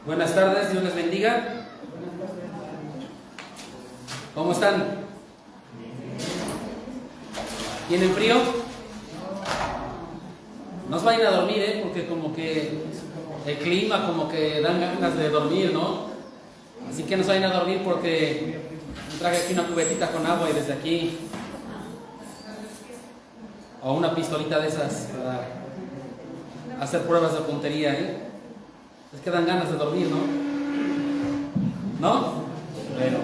Buenas tardes, Dios les bendiga. ¿Cómo están? ¿Tienen frío? No se vayan a dormir, porque como que el clima como que dan ganas de dormir, ¿no? Así que no se vayan a dormir porque traje aquí una cubetita con agua y desde aquí, o una pistolita de esas para hacer pruebas de puntería, Es que dan ganas de dormir, ¿no? ¿No? Bueno.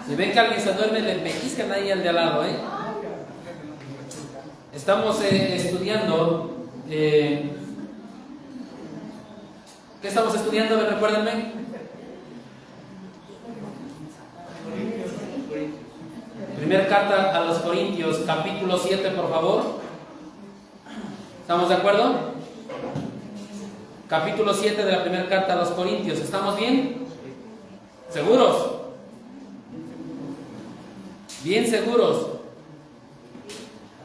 Si ven que alguien se duerme, le pellizcan ahí al de al lado, Estamos estudiando. ¿Qué estamos estudiando? A ver, recuérdenme. Primera carta a los Corintios, capítulo 7, por favor. ¿Estamos de acuerdo? Capítulo 7 de la primera carta a los Corintios. ¿Estamos bien? ¿Seguros? Bien seguros.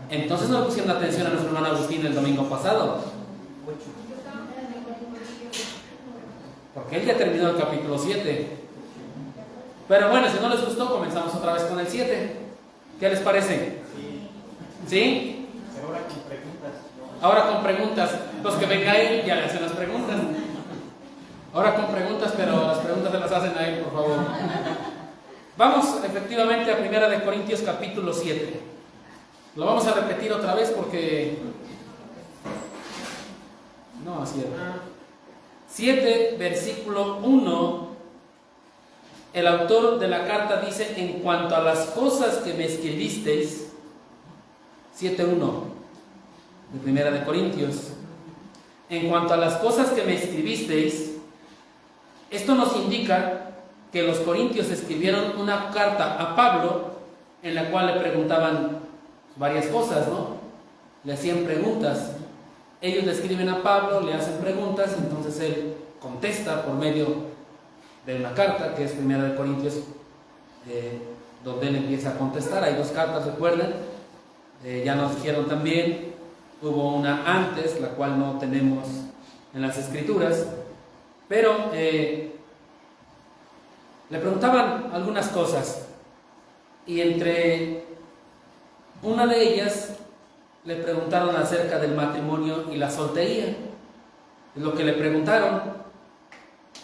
Entonces no le pusieron atención a nuestro hermano Agustín el domingo pasado, porque él ya terminó el capítulo 7. Pero bueno, si no les gustó, comenzamos otra vez con el 7. ¿Qué les parece? ¿Sí? Ahora con preguntas. Ahora con preguntas. Los que venga él ya le hacen las preguntas. Ahora con preguntas, pero las preguntas se las hacen a él, por favor. Vamos efectivamente a 1 Corintios capítulo 7. Lo vamos a repetir otra vez porque... No, así es. 7, versículo 1. El autor de la carta dice: en cuanto a las cosas que me escribisteis, 7:1 de 1 Corintios. En cuanto a las cosas que me escribisteis, esto nos indica que los corintios escribieron una carta a Pablo en la cual le preguntaban varias cosas, ¿no? Le hacían preguntas. Ellos le escriben a Pablo, le hacen preguntas, entonces él contesta por medio de una carta que es 1 Corintios, donde él empieza a contestar. Hay dos cartas, recuerden. Ya nos dijeron también, hubo una antes, la cual no tenemos en las escrituras, pero le preguntaban algunas cosas, y entre una de ellas le preguntaron acerca del matrimonio y la soltería. Es lo que le preguntaron.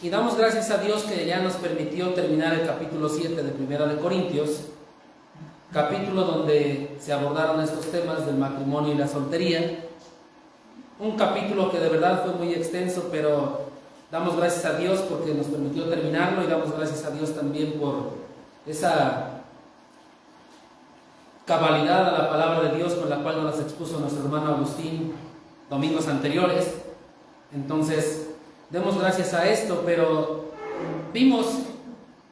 Y damos gracias a Dios que ya nos permitió terminar el capítulo 7 de 1 Corintios, capítulo donde se abordaron estos temas del matrimonio y la soltería. Un capítulo que de verdad fue muy extenso, pero damos gracias a Dios porque nos permitió terminarlo, y damos gracias a Dios también por esa cabalidad a la palabra de Dios con la cual nos las expuso nuestro hermano Agustín domingos anteriores. Entonces, demos gracias a esto, pero vimos,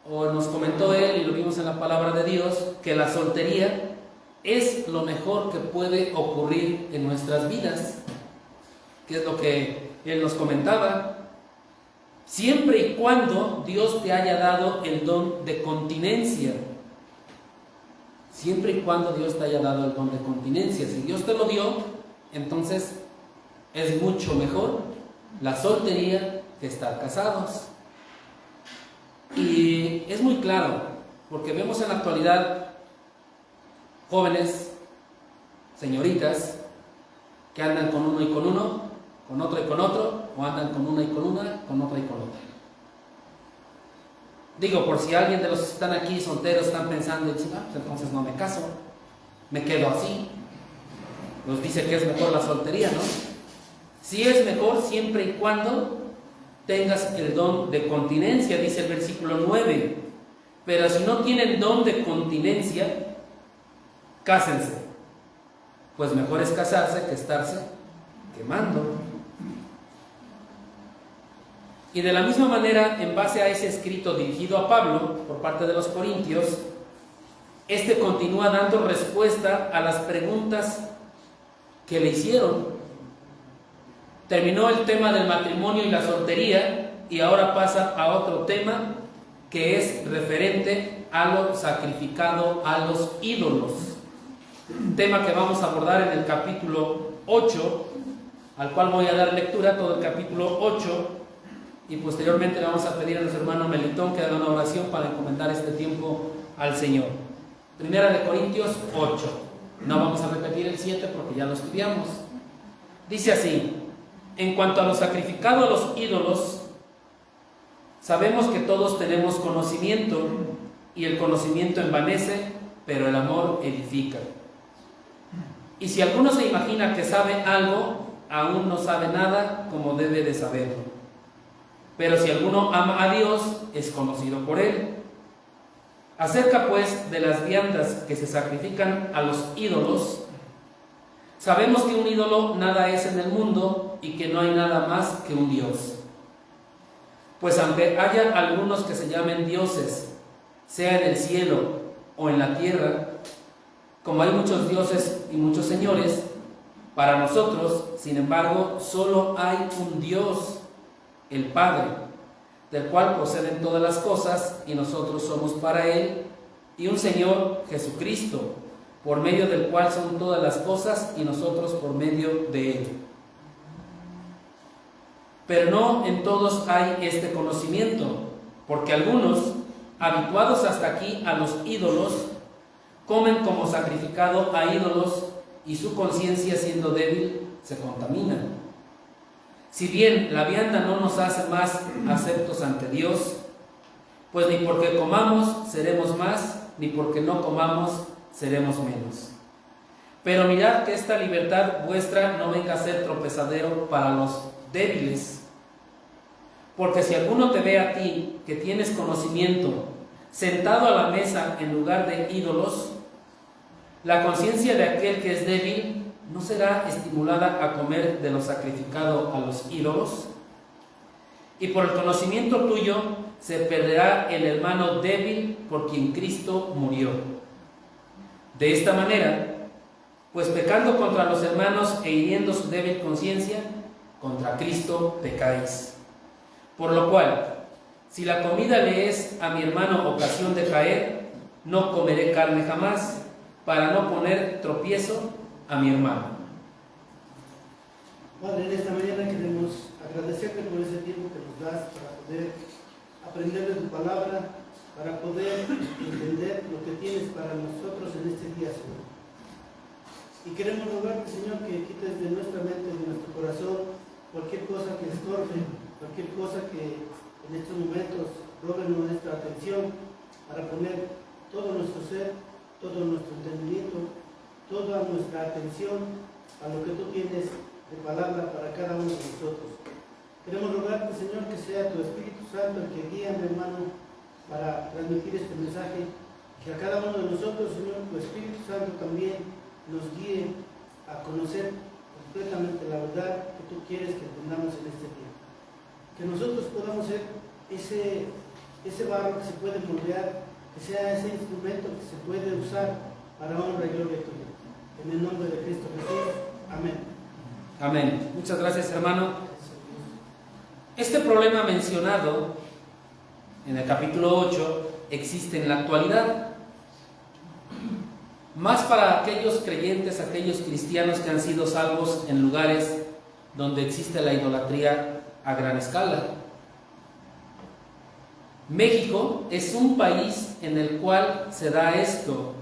o nos comentó él y lo vimos en la palabra de Dios, que la soltería es lo mejor que puede ocurrir en nuestras vidas, que es lo que él nos comentaba, siempre y cuando Dios te haya dado el don de continencia. Siempre y cuando Dios te haya dado el don de continencia. Si Dios te lo dio, entonces es mucho mejor la soltería que estar casados. Y es muy claro, porque vemos en la actualidad jóvenes, señoritas, que andan con uno y con uno, con otro y con otro, o andan con una y con una, con otra y con otra. Digo, por si alguien de los que están aquí solteros están pensando, pues entonces no me caso, me quedo así. Nos dice que es mejor la soltería, ¿no? Sí es mejor siempre y cuando tengas el don de continencia, dice el versículo 9. Pero si no tienen don de continencia, cásense, pues mejor es casarse que estarse quemando. Y de la misma manera, en base a ese escrito dirigido a Pablo por parte de los corintios, este continúa dando respuesta a las preguntas que le hicieron. Terminó el tema del matrimonio y la soltería y ahora pasa a otro tema que es referente a lo sacrificado a los ídolos. tema que vamos a abordar en el capítulo 8, al cual voy a dar lectura, todo el capítulo 8, y posteriormente le vamos a pedir a nuestro hermano Melitón que haga una oración para encomendar este tiempo al Señor. Primera de Corintios 8, no vamos a repetir el 7 porque ya lo estudiamos. Dice así: en cuanto a lo sacrificado a los ídolos, sabemos que todos tenemos conocimiento, y el conocimiento envanece, pero el amor edifica. Y si alguno se imagina que sabe algo, aún no sabe nada como debe de saberlo. Pero si alguno ama a Dios, es conocido por Él. Acerca pues de las viandas que se sacrifican a los ídolos, sabemos que un ídolo nada es en el mundo y que no hay nada más que un Dios. Pues aunque haya algunos que se llamen dioses, sea en el cielo o en la tierra, como hay muchos dioses y muchos señores, para nosotros, sin embargo, solo hay un Dios, el Padre, del cual proceden todas las cosas, y nosotros somos para Él, y un Señor, Jesucristo, por medio del cual son todas las cosas, y nosotros por medio de Él. Pero no en todos hay este conocimiento, porque algunos, habituados hasta aquí a los ídolos, comen como sacrificado a ídolos, y su conciencia, siendo débil, se contamina. Si bien la vianda no nos hace más aceptos ante Dios, pues ni porque comamos seremos más, ni porque no comamos seremos menos. Pero mirad que esta libertad vuestra no venga a ser tropezadero para los débiles. Porque si alguno te ve a ti, que tienes conocimiento, sentado a la mesa en lugar de ídolos, la conciencia de aquel que es débil ¿no será estimulada a comer de lo sacrificado a los ídolos? Y por el conocimiento tuyo se perderá el hermano débil por quien Cristo murió. De esta manera, pues pecando contra los hermanos e hiriendo su débil conciencia, contra Cristo pecáis. Por lo cual, si la comida le es a mi hermano ocasión de caer, no comeré carne jamás, para no poner tropiezo a mi hermano. Padre, en esta mañana queremos agradecerte por ese tiempo que nos das para poder aprender de tu palabra, para poder entender lo que tienes para nosotros en este día, Señor. Y queremos rogarte, Señor, que quites de nuestra mente, de nuestro corazón, cualquier cosa que estorbe, cualquier cosa que en estos momentos robe nuestra atención, para poner todo nuestro ser, todo nuestro entendimiento, toda nuestra atención a lo que tú tienes de palabra para cada uno de nosotros. Queremos rogarte, Señor, que sea tu Espíritu Santo el que guíe a mi hermano para transmitir este mensaje, que a cada uno de nosotros, Señor, tu Espíritu Santo también nos guíe a conocer completamente la verdad que tú quieres que entendamos en este tiempo. Que nosotros podamos ser ese barro que se puede moldear, que sea ese instrumento que se puede usar para honra y gloria tuya. En el nombre de Cristo Jesús. Amén. Amén. Muchas gracias, hermano. Este problema mencionado en el capítulo 8 existe en la actualidad. Más para aquellos creyentes, aquellos cristianos que han sido salvos en lugares donde existe la idolatría a gran escala. México es un país en el cual se da esto,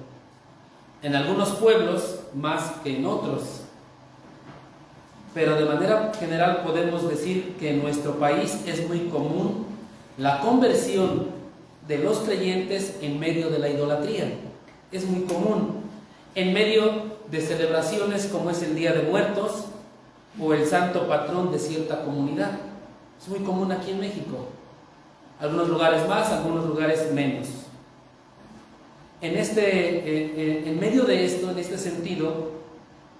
en algunos pueblos más que en otros. Pero de manera general podemos decir que en nuestro país es muy común la conversión de los creyentes en medio de la idolatría. Es muy común en medio de celebraciones como es el Día de Muertos o el santo patrón de cierta comunidad. Es muy común aquí en México. Algunos lugares más, algunos lugares menos. En medio de esto, en este sentido,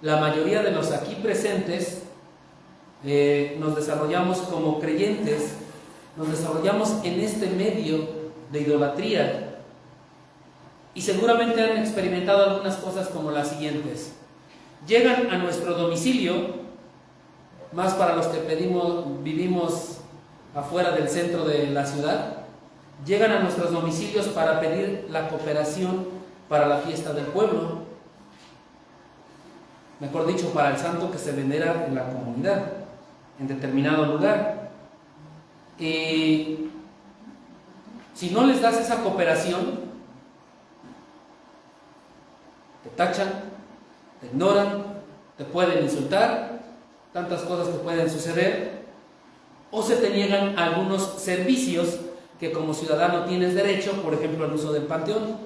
la mayoría de los aquí presentes nos desarrollamos como creyentes, nos desarrollamos en este medio de idolatría y seguramente han experimentado algunas cosas como las siguientes. Llegan a nuestro domicilio, más para los que vivimos afuera del centro de la ciudad, llegan a nuestros domicilios para pedir la cooperación para la fiesta del pueblo. mejor dicho, para el santo que se venera en la comunidad, en determinado lugar. Y si no les das esa cooperación, te tachan, te ignoran, te pueden insultar, tantas cosas que pueden suceder, o se te niegan algunos servicios que como ciudadano tienes derecho, por ejemplo el uso del panteón,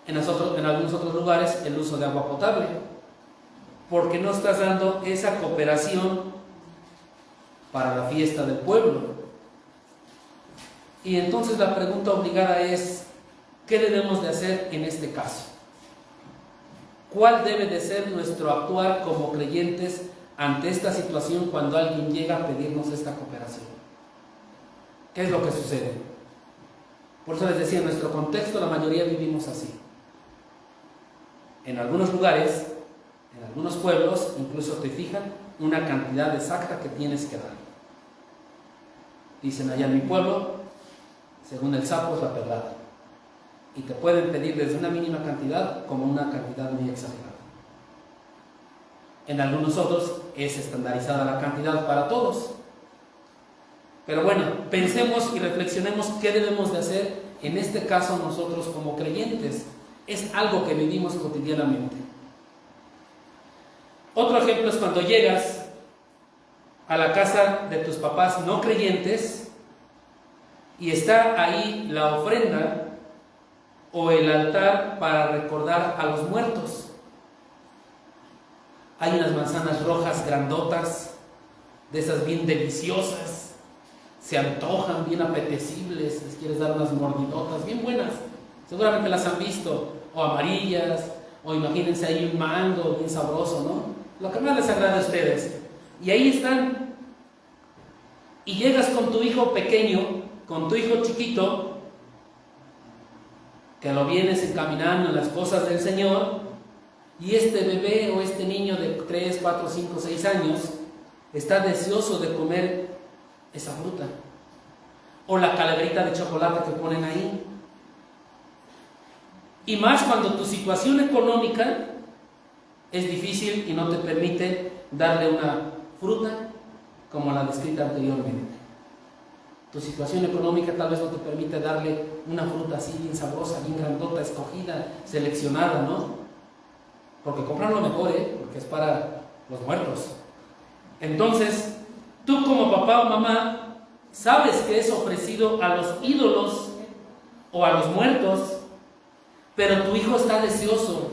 en algunos otros lugares el uso de agua potable, porque no estás dando esa cooperación para la fiesta del pueblo. Y entonces la pregunta obligada es, ¿qué debemos de hacer en este caso? ¿Cuál debe de ser nuestro actuar como creyentes ante esta situación cuando alguien llega a pedirnos esta cooperación? ¿Qué es lo que sucede? Por eso les decía, en nuestro contexto la mayoría vivimos así. En algunos lugares, en algunos pueblos, incluso te fijan una cantidad exacta que tienes que dar. Dicen allá en mi pueblo, según el sapo es la pedrada. Y te pueden pedir desde una mínima cantidad como una cantidad muy exagerada. En algunos otros es estandarizada la cantidad para todos. Pero bueno, pensemos y reflexionemos qué debemos de hacer en este caso nosotros como creyentes. Es algo que vivimos cotidianamente. Otro ejemplo es cuando llegas a la casa de tus papás no creyentes y está ahí la ofrenda o el altar para recordar a los muertos. Hay unas manzanas rojas grandotas, de esas bien deliciosas, se antojan, bien apetecibles, les quieres dar unas mordidotas bien buenas, seguramente las han visto, o amarillas, o imagínense ahí un mango bien sabroso, ¿no? Lo que más les agrada a ustedes. Y ahí están. Y llegas con tu hijo pequeño, con tu hijo chiquito, que lo vienes encaminando en las cosas del Señor, y este bebé o este niño de 3, 4, 5, 6 años está deseoso de comer esa fruta, o la calaverita de chocolate que ponen ahí. Y más cuando tu situación económica es difícil y no te permite darle una fruta como la descrita anteriormente. Tu situación económica tal vez no te permite darle una fruta así bien sabrosa, bien grandota, escogida, seleccionada, ¿no? Porque compran lo mejor, porque es para los muertos. Entonces, tú como papá o mamá sabes que es ofrecido a los ídolos o a los muertos, pero tu hijo está deseoso.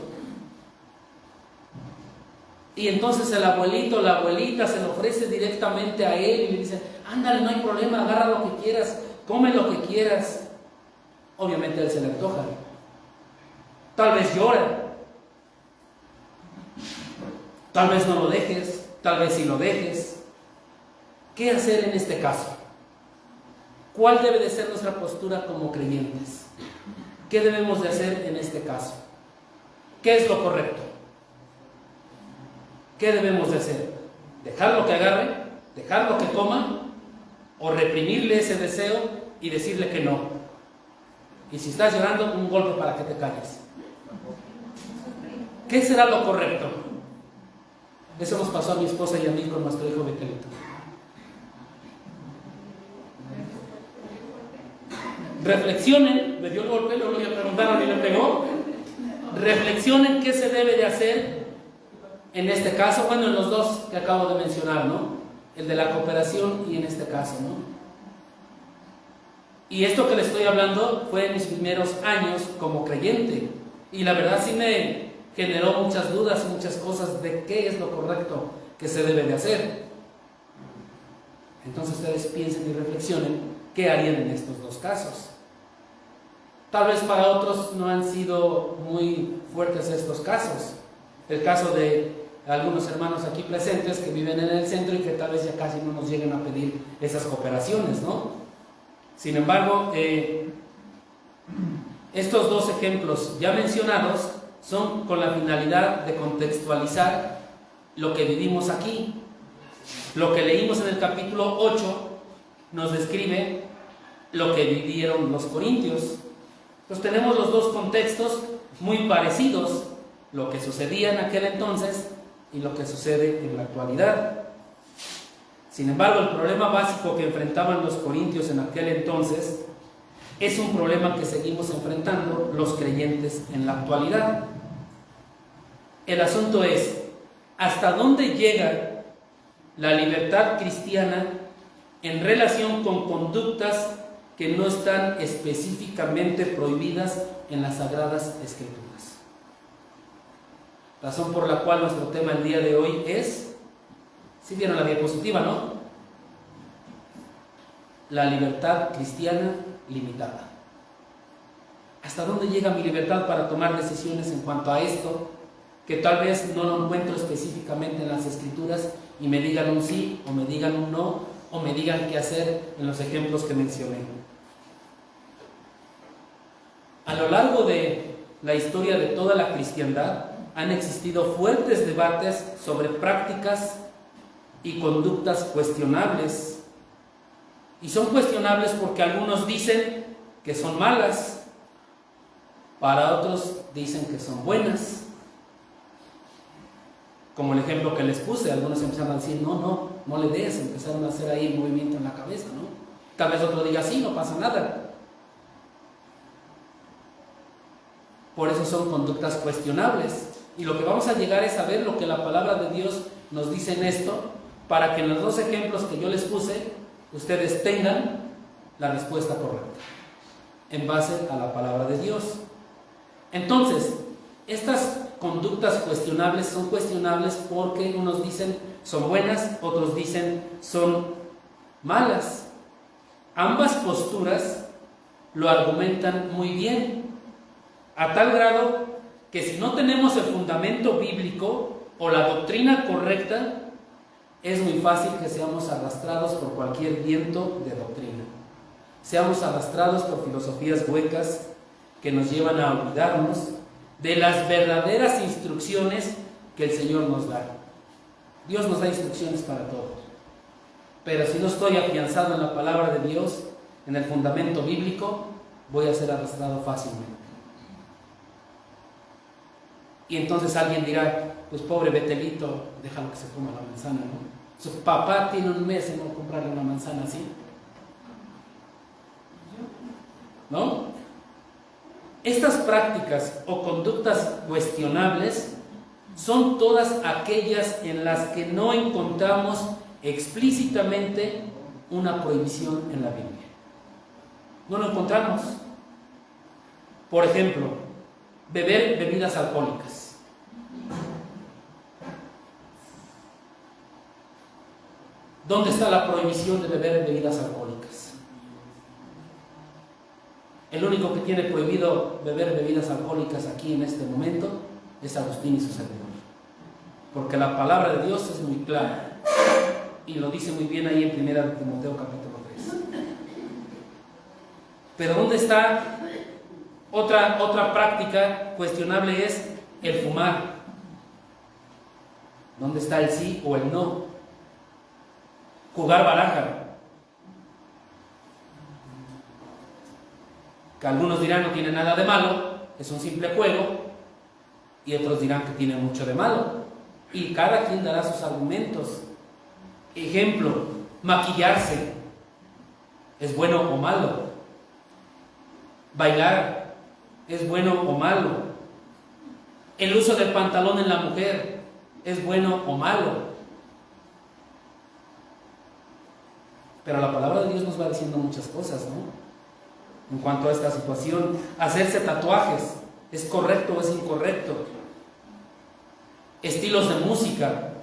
Y entonces el abuelito o la abuelita se lo ofrece directamente a él y le dice, ándale, no hay problema, agarra lo que quieras, come lo que quieras. Obviamente a él se le antoja. Tal vez llora. Tal vez no lo dejes, tal vez sí lo dejes. ¿Qué hacer en este caso? ¿Cuál debe de ser nuestra postura como creyentes? ¿Qué debemos de hacer en este caso? ¿Qué es lo correcto? ¿Qué debemos de hacer? ¿Dejarlo que agarre? ¿Dejarlo que coma? ¿O reprimirle ese deseo y decirle que no? Y si estás llorando, un golpe para que te calles. ¿Qué será lo correcto? Eso nos pasó a mi esposa y a mí con nuestro hijo Betelito. Reflexionen, me dio el golpe, luego le preguntaron y le pegó. Reflexionen qué se debe de hacer en este caso, bueno, en los dos que acabo de mencionar, ¿no? El de la cooperación y en este caso, ¿no? Y esto que les estoy hablando fue en mis primeros años como creyente. Y la verdad sí me generó muchas dudas y muchas cosas de qué es lo correcto que se debe de hacer. Entonces ustedes piensen y reflexionen qué harían en estos dos casos. Tal vez para otros no han sido muy fuertes estos casos. El caso de algunos hermanos aquí presentes que viven en el centro y que tal vez ya casi no nos lleguen a pedir esas cooperaciones, ¿no? Sin embargo, estos dos ejemplos ya mencionados son con la finalidad de contextualizar lo que vivimos aquí. Lo que leímos en el capítulo 8 nos describe lo que vivieron los corintios. Entonces tenemos los dos contextos muy parecidos, lo que sucedía en aquel entonces y lo que sucede en la actualidad. Sin embargo, el problema básico que enfrentaban los corintios en aquel entonces es un problema que seguimos enfrentando los creyentes en la actualidad. El asunto es, ¿hasta dónde llega la libertad cristiana en relación con conductas que no están específicamente prohibidas en las Sagradas Escrituras? Razón por la cual nuestro tema el día de hoy es, ¿sí vieron la diapositiva, no? La libertad cristiana limitada. ¿Hasta dónde llega mi libertad para tomar decisiones en cuanto a esto, que tal vez no lo encuentro específicamente en las Escrituras y me digan un sí o me digan un no o me digan qué hacer en los ejemplos que mencioné? A lo largo de la historia de toda la cristiandad han existido fuertes debates sobre prácticas y conductas cuestionables. Y son cuestionables porque algunos dicen que son malas, para otros dicen que son buenas. Como el ejemplo que les puse, algunos empezaron a decir, no le des, empezaron a hacer ahí un movimiento en la cabeza, ¿no? Tal vez otro diga, sí, no pasa nada. Por eso son conductas cuestionables. Y lo que vamos a llegar es a ver lo que la palabra de Dios nos dice en esto, para que en los dos ejemplos que yo les puse, ustedes tengan la respuesta correcta, en base a la palabra de Dios. Entonces, estas conductas cuestionables son cuestionables porque unos dicen son buenas, otros dicen son malas. Ambas posturas lo argumentan muy bien, a tal grado que si no tenemos el fundamento bíblico o la doctrina correcta, es muy fácil que seamos arrastrados por cualquier viento de doctrina. Seamos arrastrados por filosofías huecas que nos llevan a olvidarnos de las verdaderas instrucciones que el Señor nos da. Dios nos da instrucciones para todos. Pero si no estoy afianzado en la palabra de Dios, en el fundamento bíblico, voy a ser arrastrado fácilmente. Y entonces alguien dirá, pues pobre Betelito, déjalo que se coma la manzana, ¿no? Su papá tiene un mes en no comprarle una manzana así, ¿no? Estas prácticas o conductas cuestionables son todas aquellas en las que no encontramos explícitamente una prohibición en la Biblia. No lo encontramos. Por ejemplo, beber bebidas alcohólicas. ¿Dónde está la prohibición de beber bebidas alcohólicas? El único que tiene prohibido beber bebidas alcohólicas aquí en este momento es Agustín y su servidor. Porque la palabra de Dios es muy clara y lo dice muy bien ahí en 1 Timoteo capítulo 3. Pero ¿dónde está otra práctica cuestionable? Es el fumar. ¿Dónde está el sí o el no? Jugar baraja, que algunos dirán no tiene nada de malo, es un simple juego, y otros dirán que tiene mucho de malo, y cada quien dará sus argumentos. Ejemplo, maquillarse, ¿es bueno o malo? Bailar, ¿es bueno o malo? El uso del pantalón en la mujer, ¿es bueno o malo? Pero la palabra de Dios nos va diciendo muchas cosas, ¿no? En cuanto a esta situación, hacerse tatuajes, ¿es correcto o es incorrecto? Estilos de música,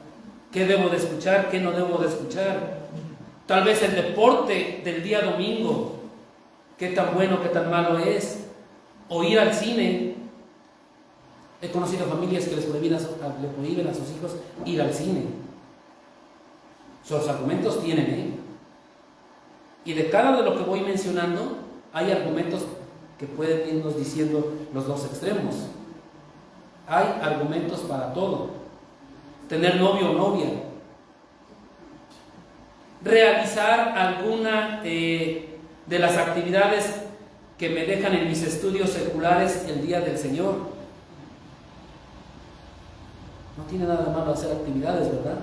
¿qué debo de escuchar, qué no debo de escuchar? Tal vez el deporte del día domingo, ¿qué tan bueno, qué tan malo es? O ir al cine. He conocido familias que le prohíben a sus hijos ir al cine. Sus argumentos tienen, ¿eh? Y de cada de lo que voy mencionando, hay argumentos que pueden irnos diciendo los dos extremos. Hay argumentos para todo. Tener novio o novia. Realizar alguna de las actividades que me dejan en mis estudios seculares el día del Señor. No tiene nada de malo hacer actividades, ¿verdad?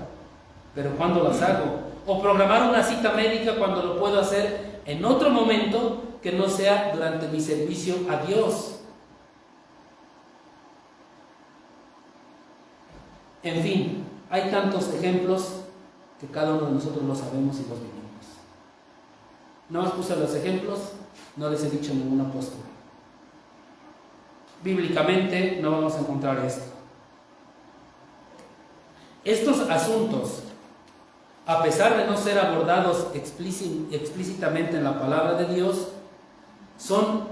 Pero ¿cuándo las hago? O programar una cita médica cuando lo puedo hacer en otro momento que no sea durante mi servicio a Dios. En fin, hay tantos ejemplos que cada uno de nosotros lo sabemos y los vivimos. No os puse los ejemplos, no les he dicho ninguna postura. Bíblicamente no vamos a encontrar esto. Estos asuntos, a pesar de no ser abordados explícitamente en la palabra de Dios, son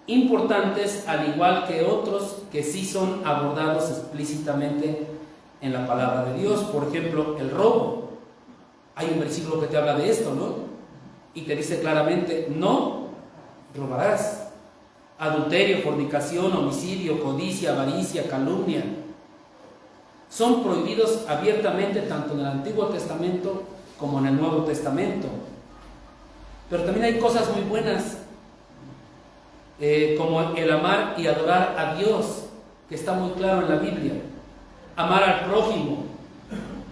importantes al igual que otros que sí son abordados explícitamente en la palabra de Dios. Por ejemplo, el robo. Hay un versículo que te habla de esto, ¿no? Y te dice claramente, no robarás. Adulterio, fornicación, homicidio, codicia, avaricia, calumnia. Son prohibidos abiertamente tanto en el Antiguo Testamento como en el Nuevo Testamento. Pero también hay cosas muy buenas, como el amar y adorar a Dios, que está muy claro en la Biblia. Amar al prójimo,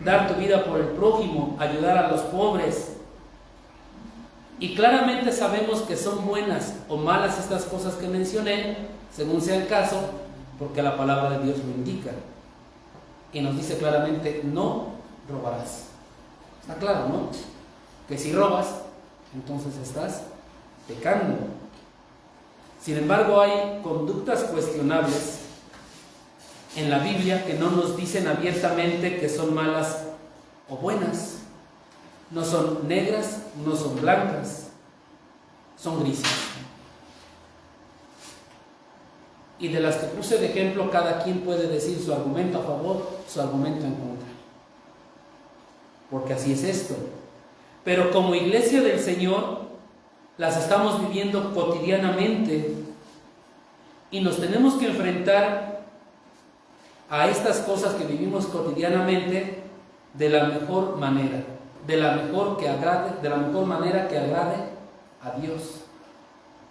dar tu vida por el prójimo, ayudar a los pobres. Y claramente sabemos que son buenas o malas estas cosas que mencioné, según sea el caso, porque la palabra de Dios lo indica. Y nos dice claramente, no robarás. Está claro, ¿no? Que si robas, entonces estás pecando. Sin embargo, hay conductas cuestionables en la Biblia que no nos dicen abiertamente que son malas o buenas. No son negras, no son blancas, son grises. Y de las que puse de ejemplo, cada quien puede decir su argumento a favor, su argumento en contra. Porque así es esto. Pero como iglesia del Señor, las estamos viviendo cotidianamente y nos tenemos que enfrentar a estas cosas que vivimos cotidianamente de la mejor manera, de la mejor manera que agrade a Dios,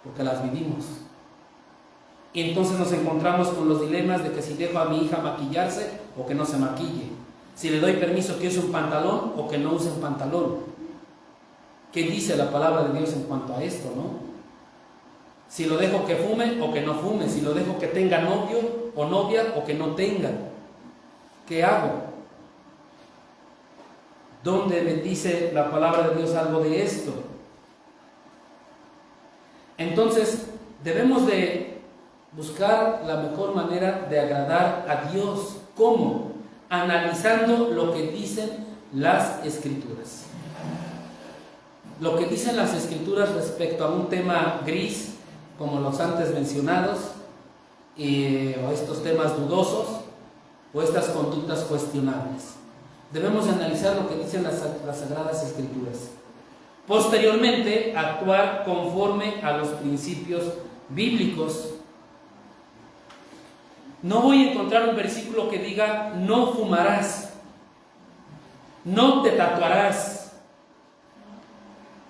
porque las vivimos. Y entonces nos encontramos con los dilemas de que si dejo a mi hija maquillarse o que no se maquille, si le doy permiso que use un pantalón o que no use un pantalón. ¿Qué dice la palabra de Dios en cuanto a esto, no? Si lo dejo que fume o que no fume, si lo dejo que tenga novio o novia o que no tenga, ¿qué hago? ¿Dónde me dice la palabra de Dios algo de esto? Entonces, debemos de buscar la mejor manera de agradar a Dios. ¿Cómo? Analizando lo que dicen las Escrituras. Lo que dicen las Escrituras respecto a un tema gris, como los antes mencionados, o estos temas dudosos, o estas conductas cuestionables. Debemos analizar lo que dicen las Sagradas Escrituras. Posteriormente, actuar conforme a los principios bíblicos. No voy a encontrar un versículo que diga, no fumarás, no te tatuarás,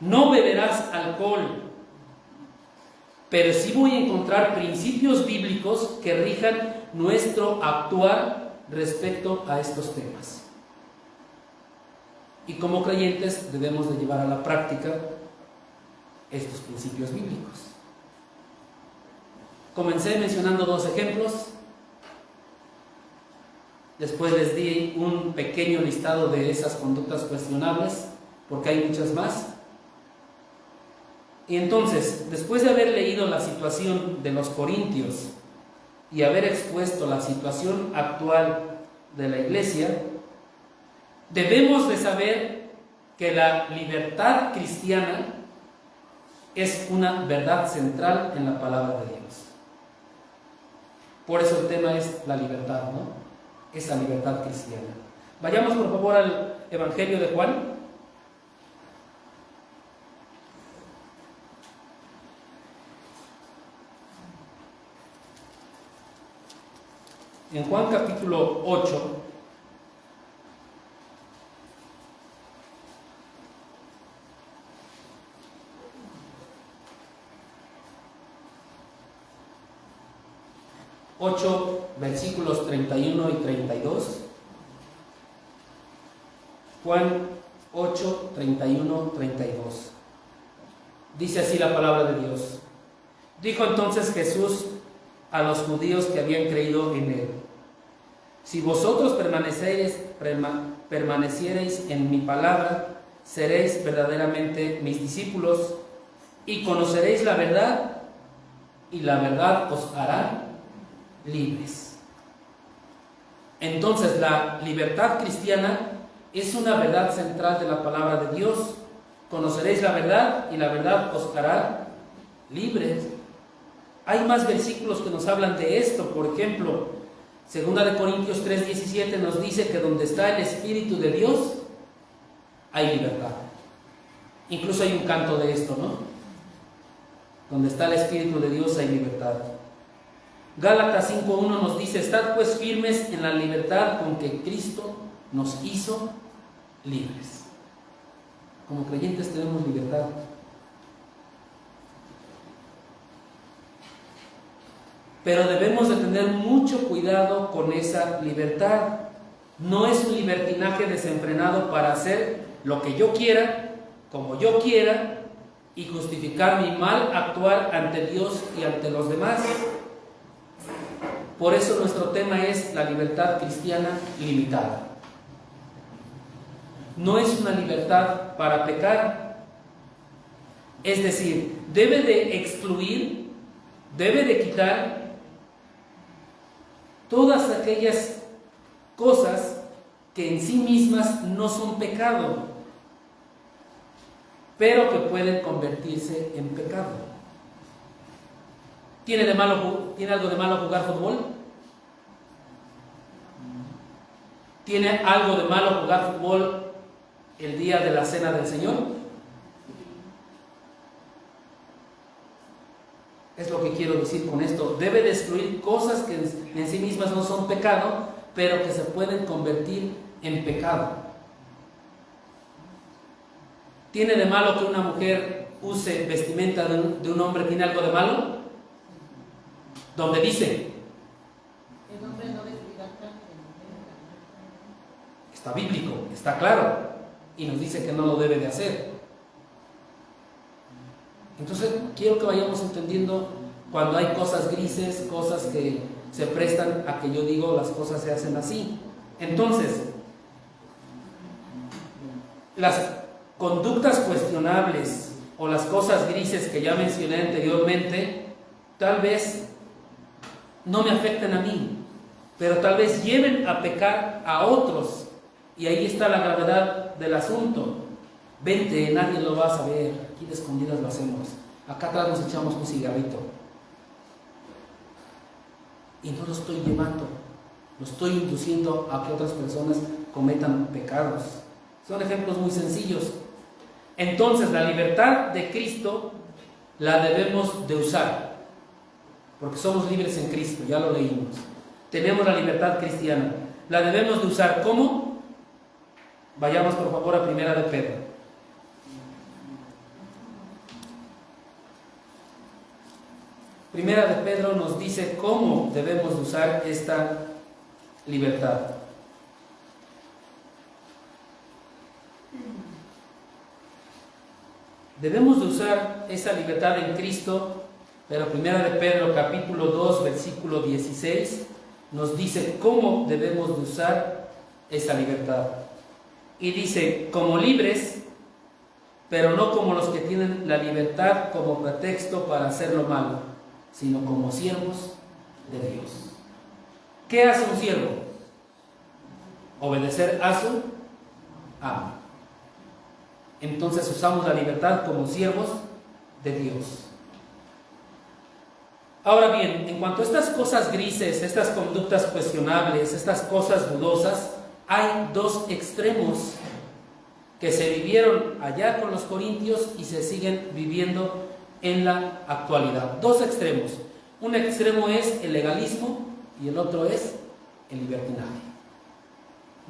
no beberás alcohol. Pero sí voy a encontrar principios bíblicos que rijan nuestro actuar respecto a estos temas. Y como creyentes debemos de llevar a la práctica estos principios bíblicos. Comencé mencionando dos ejemplos. Después les di un pequeño listado de esas conductas cuestionables, porque hay muchas más. Y entonces, después de haber leído la situación de los corintios y haber expuesto la situación actual de la iglesia, debemos de saber que la libertad cristiana es una verdad central en la palabra de Dios. Por eso el tema es la libertad, ¿no? Esa libertad cristiana. Vayamos por favor al Evangelio de Juan. En Juan capítulo 8, 8, versículos 31 y 32. Juan 8, 31, 32. Dice así la palabra de Dios. Dijo entonces Jesús a los judíos que habían creído en él: si vosotros permaneciereis en mi palabra, seréis verdaderamente mis discípulos y conoceréis la verdad, y la verdad os hará libres. Entonces, la libertad cristiana es una verdad central de la palabra de Dios. Conoceréis la verdad y la verdad os hará libres. Hay más versículos que nos hablan de esto. Por ejemplo, 2 Corintios 3:17 nos dice que donde está el Espíritu de Dios, hay libertad. Incluso hay un canto de esto, ¿no? Donde está el Espíritu de Dios hay libertad. Gálatas 5:1 nos dice: estad pues firmes en la libertad con que Cristo nos hizo libres. Como creyentes tenemos libertad. Pero debemos de tener mucho cuidado con esa libertad. No es un libertinaje desenfrenado para hacer lo que yo quiera, como yo quiera, y justificar mi mal actuar ante Dios y ante los demás. Por eso nuestro tema es la libertad cristiana limitada. No es una libertad para pecar. Es decir, debe de excluir, debe de quitar todas aquellas cosas que en sí mismas no son pecado, pero que pueden convertirse en pecado. ¿Tiene algo de malo jugar fútbol? ¿Tiene algo de malo jugar fútbol el día de la cena del Señor? Es lo que quiero decir con esto. Debe de excluir cosas que en sí mismas no son pecado, pero que se pueden convertir en pecado. ¿Tiene de malo que una mujer use vestimenta de un hombre? ¿Tiene algo de malo? ¿Dónde dice? El hombre no vestirá carne. Está bíblico, está claro, y nos dice que no lo debe de hacer. Entonces quiero que vayamos entendiendo cuando hay cosas grises, cosas que se prestan a que yo digo las cosas se hacen así. Entonces, las conductas cuestionables o las cosas grises que ya mencioné anteriormente, tal vez no me afecten a mí, pero tal vez lleven a pecar a otros, y ahí está la gravedad del asunto. Vente, nadie lo va a saber, aquí de escondidas lo hacemos, acá atrás nos echamos un cigarrito, y no lo estoy llevando, lo estoy induciendo a que otras personas cometan pecados. Son ejemplos muy sencillos. Entonces, la libertad de Cristo la debemos de usar, porque somos libres en Cristo, ya lo leímos. Tenemos la libertad cristiana, la debemos de usar. ¿Cómo? Vayamos por favor a 1 de Pedro. Primera de Pedro nos dice cómo debemos de usar esta libertad. Debemos de usar esa libertad en Cristo, pero Primera de Pedro capítulo 2 versículo 16 nos dice cómo debemos de usar esa libertad. Y dice: como libres, pero no como los que tienen la libertad como pretexto para hacer lo malo, sino como siervos de Dios. ¿Qué hace un siervo? Obedecer a su amo. Entonces usamos la libertad como siervos de Dios. Ahora bien, en cuanto a estas cosas grises, estas conductas cuestionables, estas cosas dudosas, hay dos extremos que se vivieron allá con los corintios y se siguen viviendo en la actualidad. Dos extremos. Un extremo es el legalismo y el otro es el libertinaje.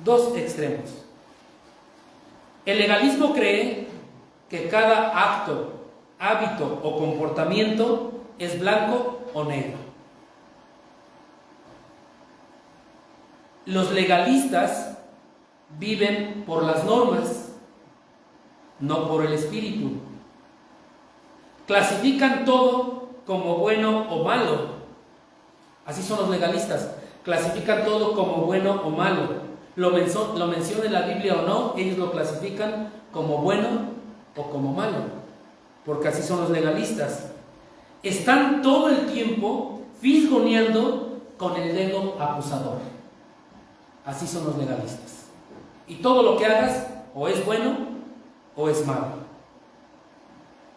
Dos extremos. El legalismo cree que cada acto, hábito o comportamiento es blanco o negro. Los legalistas viven por las normas, no por el espíritu. Clasifican todo como bueno o malo. Así son los legalistas. Clasifican todo como bueno o malo. Lo menciona en la Biblia o no, ellos lo clasifican como bueno o como malo. Porque así son los legalistas. Están todo el tiempo fisgoneando con el dedo acusador. Así son los legalistas. Y todo lo que hagas o es bueno o es malo.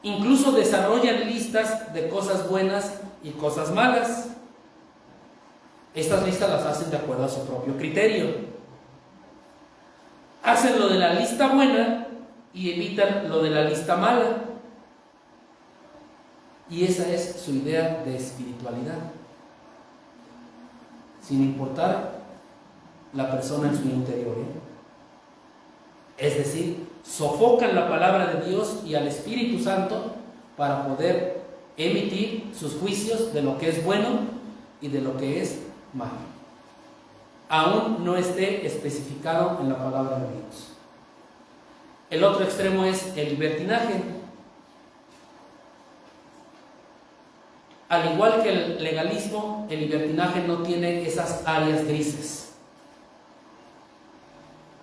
Incluso desarrollan listas de cosas buenas y cosas malas. Estas listas las hacen de acuerdo a su propio criterio. Hacen lo de la lista buena y evitan lo de la lista mala. Y esa es su idea de espiritualidad, sin importar la persona en su interior, Es decir, sofocan la palabra de Dios y al Espíritu Santo para poder emitir sus juicios de lo que es bueno y de lo que es malo, aún no esté especificado en la palabra de Dios. El otro extremo es el libertinaje. Al igual que el legalismo, el libertinaje no tiene esas áreas grises,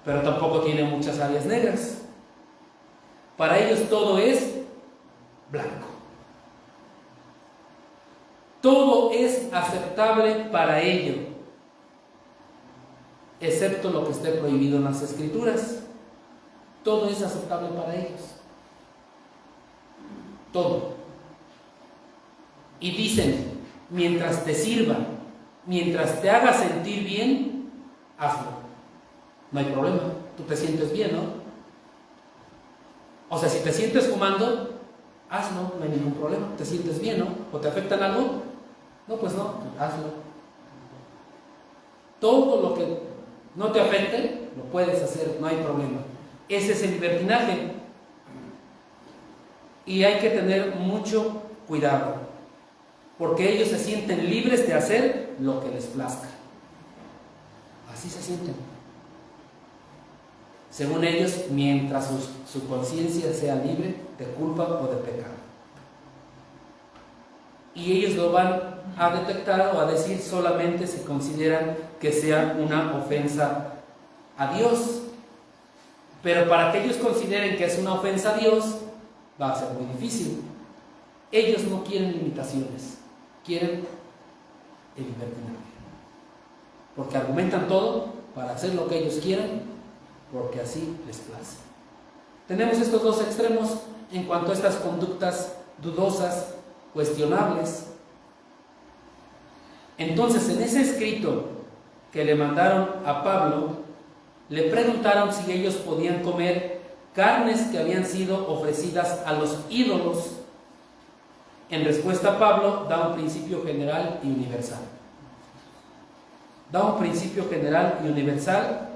pero tampoco tiene muchas áreas negras. Para ellos todo es blanco. Todo es aceptable para ello, excepto lo que esté prohibido en las Escrituras. Todo es aceptable para ellos. Todo. Y dicen, mientras te sirva, mientras te haga sentir bien, hazlo. No hay problema, tú te sientes bien, ¿no? O sea, si te sientes fumando, hazlo, no hay ningún problema. ¿Te sientes bien, no? ¿O te afecta en algo? No, pues no, hazlo. Todo lo que no te afecte, lo puedes hacer, no hay problema. Ese es el libertinaje. Y hay que tener mucho cuidado, porque ellos se sienten libres de hacer lo que les plazca. Así se sienten. Según ellos, mientras su conciencia sea libre de culpa o de pecado. Y ellos lo van a detectar o a decir solamente si consideran que sea una ofensa a Dios. Pero para que ellos consideren que es una ofensa a Dios, va a ser muy difícil. Ellos no quieren limitaciones, quieren el libertinaje. Porque argumentan todo para hacer lo que ellos quieran, porque así les place. Tenemos estos dos extremos en cuanto a estas conductas dudosas, cuestionables. Entonces, en ese escrito que le mandaron a Pablo, le preguntaron si ellos podían comer carnes que habían sido ofrecidas a los ídolos. En respuesta, Pablo da un principio general y universal. Da un principio general y universal,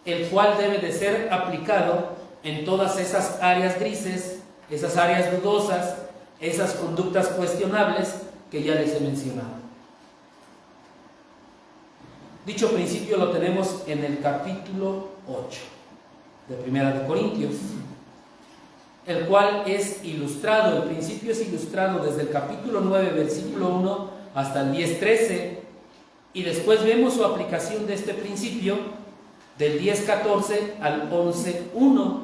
el cual debe de ser aplicado en todas esas áreas grises, esas áreas dudosas, esas conductas cuestionables que ya les he mencionado. Dicho principio lo tenemos en el capítulo 8 de Primera de Corintios, el cual es ilustrado, el principio es ilustrado desde el capítulo 9, versículo 1 hasta el 10:13, y después vemos su aplicación de este principio del 10:14 al 11:1,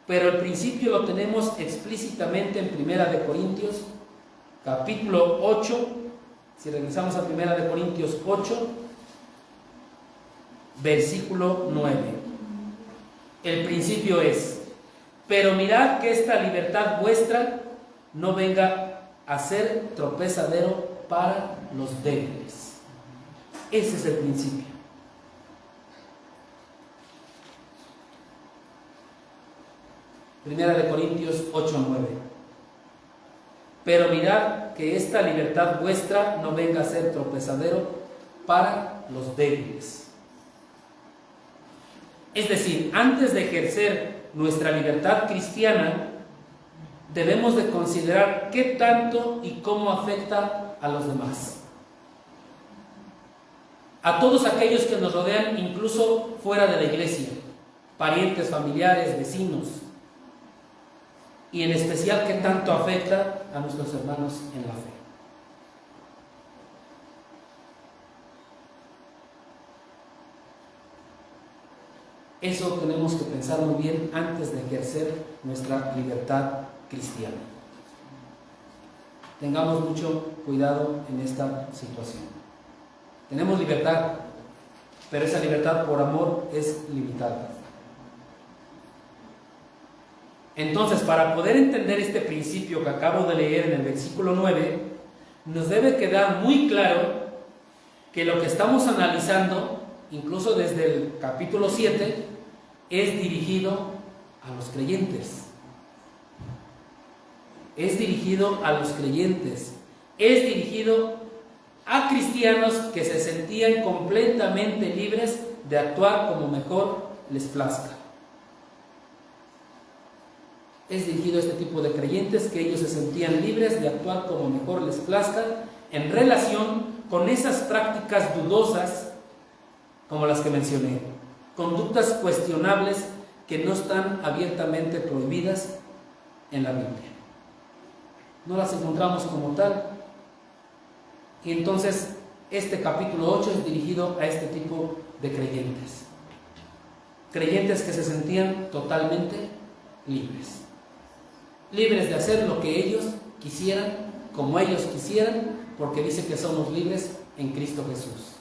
pero el principio lo tenemos explícitamente en Primera de Corintios, capítulo 8, si regresamos a Primera de Corintios 8, versículo 9. El principio es: pero mirad que esta libertad vuestra no venga a ser tropezadero para los débiles. Ese es el principio. Primera de Corintios 8:9. Pero mirad que esta libertad vuestra no venga a ser tropezadero para los débiles. Es decir, antes de ejercer nuestra libertad cristiana, debemos de considerar qué tanto y cómo afecta a los demás. a todos aquellos que nos rodean, incluso fuera de la iglesia, parientes, familiares, vecinos, y en especial que tanto afecta a nuestros hermanos en la fe. Eso tenemos que pensar muy bien antes de ejercer nuestra libertad cristiana. Tengamos mucho cuidado en esta situación. Tenemos libertad, pero esa libertad por amor es limitada. Entonces, para poder entender este principio que acabo de leer en el versículo 9, nos debe quedar muy claro que lo que estamos analizando, incluso desde el capítulo 7, es dirigido a los creyentes. Es dirigido a los creyentes. Es dirigido a cristianos que se sentían completamente libres de actuar como mejor les plazca. Es dirigido a este tipo de creyentes que ellos se sentían libres de actuar como mejor les plazca en relación con esas prácticas dudosas como las que mencioné, conductas cuestionables que no están abiertamente prohibidas en la Biblia. No las encontramos como tal. Y entonces este capítulo 8 es dirigido a este tipo de creyentes. Creyentes que se sentían totalmente libres. Libres de hacer lo que ellos quisieran, como ellos quisieran, porque dice que somos libres en Cristo Jesús.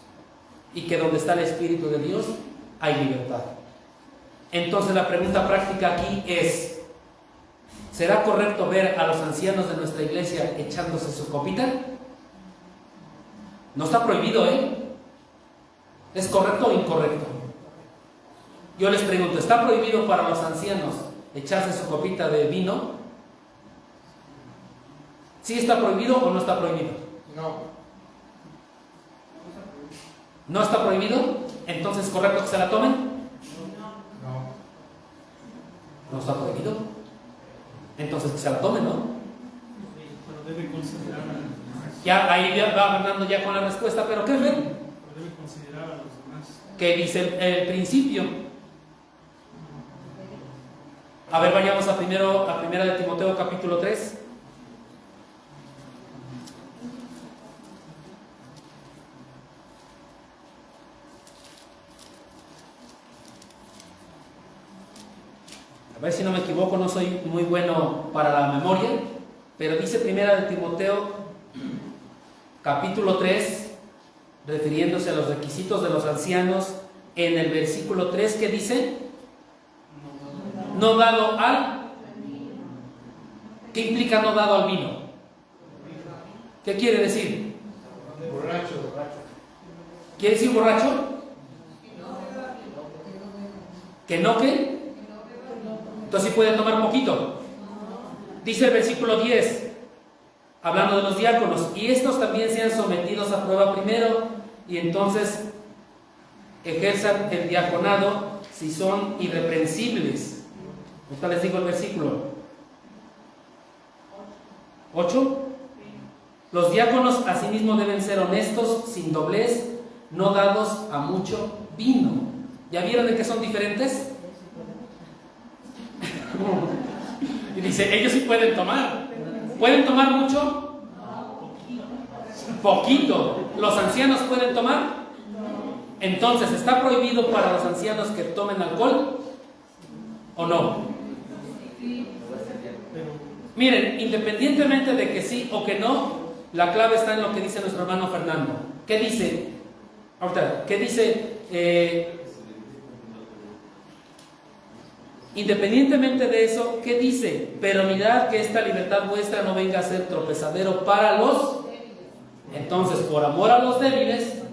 Y que donde está el Espíritu de Dios hay libertad. Entonces la pregunta práctica aquí es: ¿será correcto ver a los ancianos de nuestra iglesia echándose su copita? No está prohibido, ¿eh? ¿Es correcto o incorrecto? Yo les pregunto, ¿está prohibido para los ancianos echarse su copita de vino? ¿Sí está prohibido o no está prohibido? No. ¿No está prohibido? Entonces, ¿es correcto que se la tomen? No. ¿No está prohibido? Entonces, que se la tomen, ¿no? Pero debe considerar a los demás. Ya ahí va Fernando ya con la respuesta, pero ¿qué ven? Pero debe considerar a los demás. ¿Qué dice el principio? A ver, vayamos a primera de Timoteo capítulo 3. A ver si no me equivoco, no soy muy bueno para la memoria, pero dice primera de Timoteo capítulo 3, refiriéndose a los requisitos de los ancianos, en el versículo 3, ¿qué dice? No dado al... ¿Qué implica no dado al vino? ¿Qué quiere decir? Borracho. ¿Quiere decir borracho? ¿Que no qué? Entonces sí pueden tomar poquito. Dice el versículo 10, hablando de los diáconos, y estos también sean sometidos a prueba primero, y entonces ejerzan el diaconado si son irreprensibles. Ahorita les digo el versículo 8. Los diáconos asimismo deben ser honestos, sin doblez, no dados a mucho vino. ¿Ya vieron de qué son diferentes? Y dice, ellos sí pueden tomar. ¿Pueden tomar mucho? Poquito. ¿Los ancianos pueden tomar? Entonces, ¿está prohibido para los ancianos que tomen alcohol o no? Miren, independientemente de que sí o que no, la clave está en lo que dice nuestro hermano Fernando. ¿Qué dice? Ahorita, ¿qué dice? Independientemente de eso, ¿qué dice? Pero mirad que esta libertad vuestra no venga a ser tropezadero para los... Entonces, por amor a los débiles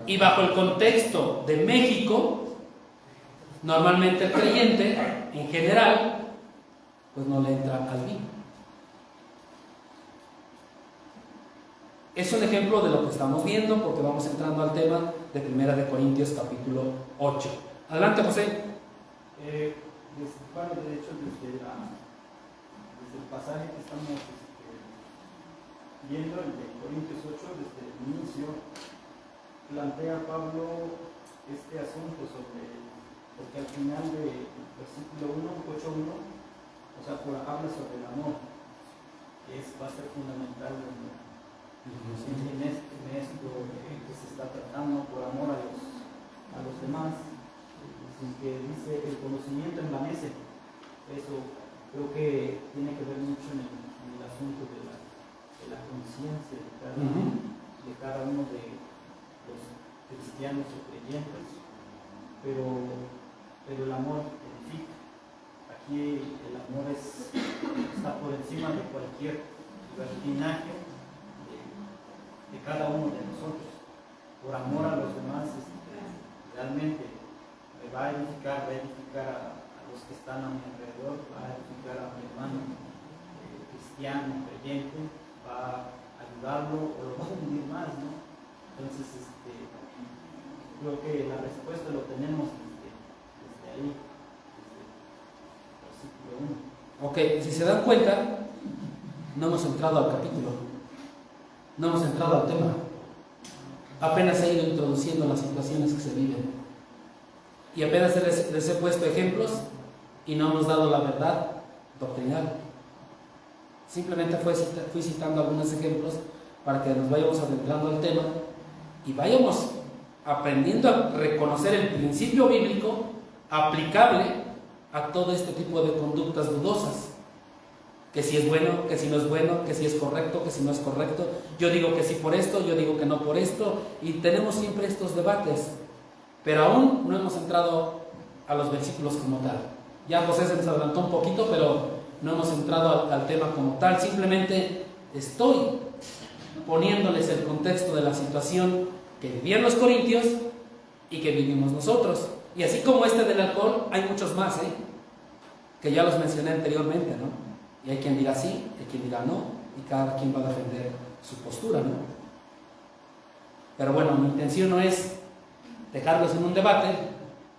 y bajo el contexto de México, normalmente el creyente, en general, pues no le entra al vino. Es un ejemplo de lo que estamos viendo, porque vamos entrando al tema de 1 de Corintios capítulo 8. Adelante, José. Bueno, de hecho, desde el pasaje que estamos viendo, el de Corintios 8, desde el inicio, plantea Pablo este asunto porque al final del versículo 8.1, o sea, habla sobre el amor, que va a ser fundamental en esto que se está tratando, por amor a los demás, sin que dice el conocimiento envanece. Eso creo que tiene que ver mucho en el asunto de la conciencia de cada uno de los cristianos o creyentes, pero el amor edifica. Aquí el amor está por encima de cualquier libertinaje de cada uno de nosotros. Por amor a los demás, realmente me va a edificar a los que están a mi alrededor, va a edificar a mi hermano cristiano, creyente, va a ayudarlo o lo va a hundir más, ¿no? Entonces, creo que la respuesta lo tenemos desde ahí, desde el versículo 1. Ok, si se dan cuenta, no hemos entrado al capítulo, no hemos entrado al tema. Apenas he ido introduciendo las situaciones que se viven. Y apenas les he puesto ejemplos y no hemos dado la verdad doctrinal. Simplemente fui citando algunos ejemplos para que nos vayamos adentrando al tema y vayamos aprendiendo a reconocer el principio bíblico aplicable a todo este tipo de conductas dudosas. Que si es bueno, que si no es bueno, que si es correcto, que si no es correcto. Yo digo que sí por esto, yo digo que no por esto, y tenemos siempre estos debates, pero aún no hemos entrado a los versículos como tal. Ya José se nos adelantó un poquito, pero no hemos entrado al tema como tal. Simplemente estoy poniéndoles el contexto de la situación que vivían los corintios y que vivimos nosotros. Y así como este del alcohol, hay muchos más, que ya los mencioné anteriormente, ¿no? Y hay quien dirá sí, hay quien dirá no, y cada quien va a defender su postura, ¿no? Pero bueno, mi intención no es dejarlos en un debate,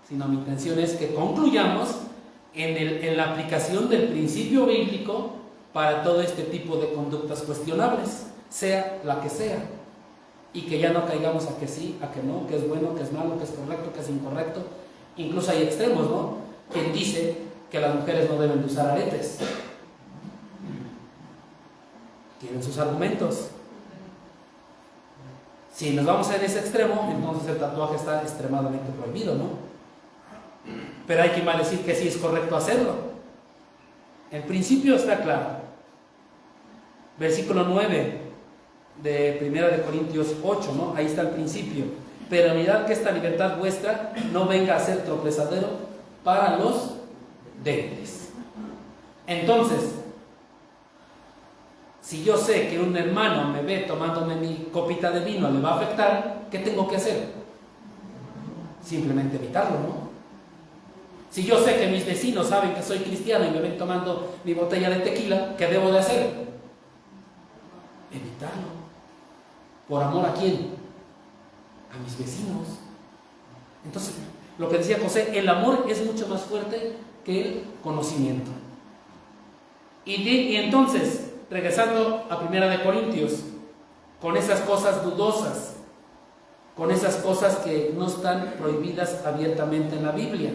sino mi intención es que concluyamos en la aplicación del principio bíblico para todo este tipo de conductas cuestionables, sea la que sea, y que ya no caigamos a que sí, a que no, que es bueno, que es malo, que es correcto, que es incorrecto. Incluso hay extremos, ¿no? Quien dice que las mujeres no deben de usar aretes. Tienen sus argumentos. Si nos vamos en ese extremo, entonces el tatuaje está extremadamente prohibido, ¿no? Pero hay quien va a decir que sí es correcto hacerlo. El principio está claro. Versículo 9 de 1 Corintios 8, ¿no? Ahí está el principio. Pero mirad que esta libertad vuestra no venga a ser tropezadero para los débiles. Entonces, si yo sé que un hermano me ve tomándome mi copita de vino, le va a afectar, ¿qué tengo que hacer? Simplemente evitarlo, ¿no? Si yo sé que mis vecinos saben que soy cristiano y me ven tomando mi botella de tequila, ¿qué debo de hacer? Evitarlo. ¿Por amor a quién? A mis vecinos. Entonces, lo que decía José, el amor es mucho más fuerte que el conocimiento. Y entonces, regresando a 1 Corintios, con esas cosas dudosas, con esas cosas que no están prohibidas abiertamente en la Biblia.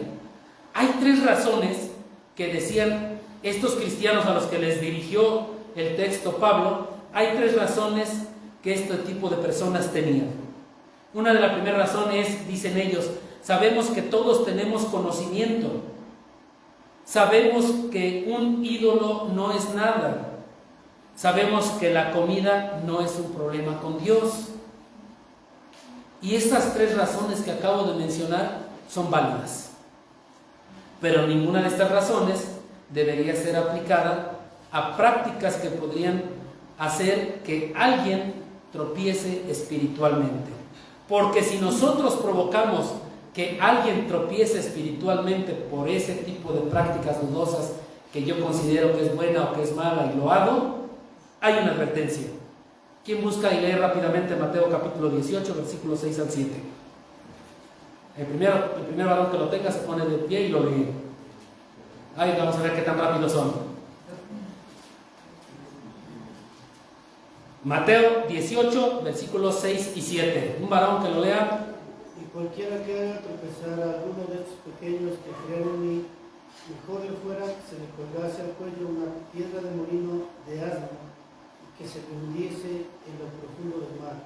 Hay 3 razones que decían estos cristianos a los que les dirigió el texto Pablo. Hay 3 razones que este tipo de personas tenían. Una de las primeras razones, dicen ellos, sabemos que todos tenemos conocimiento. Sabemos que un ídolo no es nada. Sabemos que la comida no es un problema con Dios. Y estas 3 razones que acabo de mencionar son válidas. Pero ninguna de estas razones debería ser aplicada a prácticas que podrían hacer que alguien tropiece espiritualmente. Porque si nosotros provocamos que alguien tropiece espiritualmente por ese tipo de prácticas dudosas que yo considero que es buena o que es mala y lo hago, hay una advertencia. ¿Quién busca y lee rápidamente Mateo capítulo 18, versículos 6 al 7? El primer varón que lo tenga se pone de pie y lo lee. Ahí vamos a ver qué tan rápidos son. Mateo 18, versículos 6 y 7. Un varón que lo lea. Y cualquiera que haga tropezar a alguno de estos pequeños que creen en mí, mejor le fuera que se le colgase al cuello una piedra de molino de asno y que se hundiese en lo profundo del mar.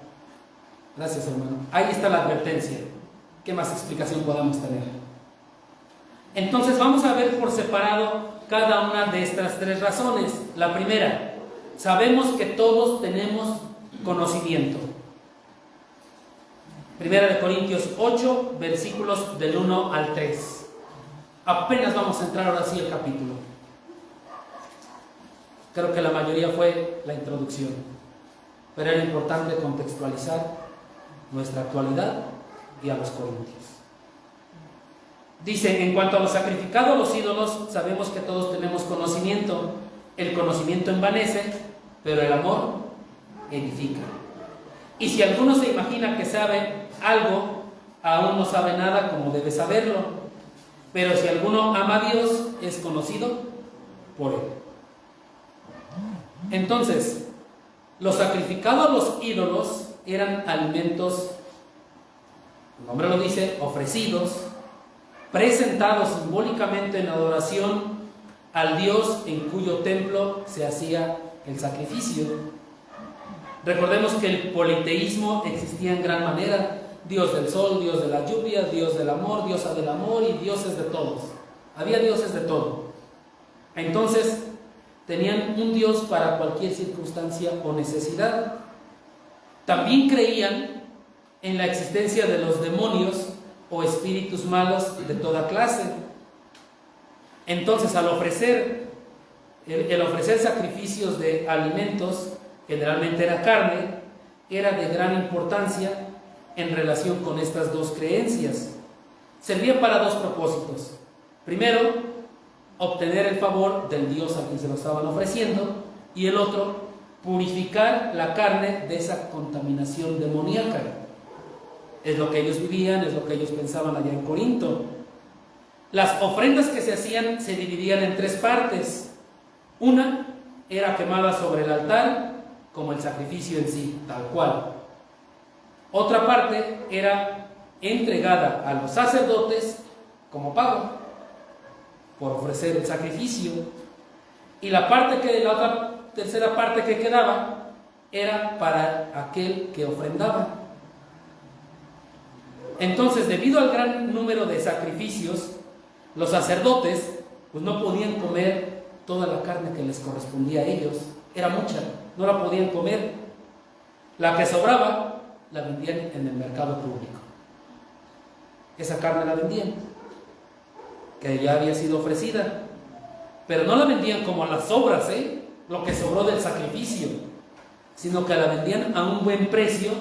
Gracias, hermano. Ahí está la advertencia. ¿Qué más explicación podamos tener? Entonces vamos a ver por separado cada una de estas tres razones. La primera, sabemos que todos tenemos conocimiento. Primera de Corintios 8, versículos del 1 al 3. Apenas vamos a entrar ahora sí al capítulo. Creo que la mayoría fue la introducción, pero era importante contextualizar nuestra actualidad y a los corintios. Dice, en cuanto a lo sacrificado a los ídolos, sabemos que todos tenemos conocimiento. El conocimiento envanece, pero el amor edifica. Y si alguno se imagina que sabe algo, aún no sabe nada como debe saberlo. Pero si alguno ama a Dios, es conocido por él. Entonces, lo sacrificado a los ídolos eran alimentos, el nombre lo dice, ofrecidos, presentados simbólicamente en adoración al Dios en cuyo templo se hacía el sacrificio. Recordemos que el politeísmo existía en gran manera: Dios del sol, Dios de la lluvia, Dios del amor, diosa del amor y dioses de todos. Había dioses de todo. Entonces, tenían un Dios para cualquier circunstancia o necesidad. También creían en la existencia de los demonios o espíritus malos de toda clase. Entonces, al ofrecer sacrificios de alimentos, generalmente era carne, era de gran importancia en relación con estas dos creencias. Servía para dos propósitos. Primero, obtener el favor del Dios a quien se lo estaban ofreciendo, y el otro, purificar la carne de esa contaminación demoníaca. Es lo que ellos vivían, es lo que ellos pensaban allá en Corinto. Las ofrendas que se hacían se dividían en tres partes. Una era quemada sobre el altar, como el sacrificio en sí, tal cual. Otra parte era entregada a los sacerdotes como pago por ofrecer el sacrificio. Y la otra tercera parte que quedaba era para aquel que ofrendaba. Entonces, debido al gran número de sacrificios, los sacerdotes pues no podían comer toda la carne que les correspondía a ellos. Era mucha, no la podían comer. La que sobraba la vendían en el mercado público. Esa carne la vendían, que ya había sido ofrecida, pero no la vendían como a las sobras, lo que sobró del sacrificio, sino que la vendían a un buen precio,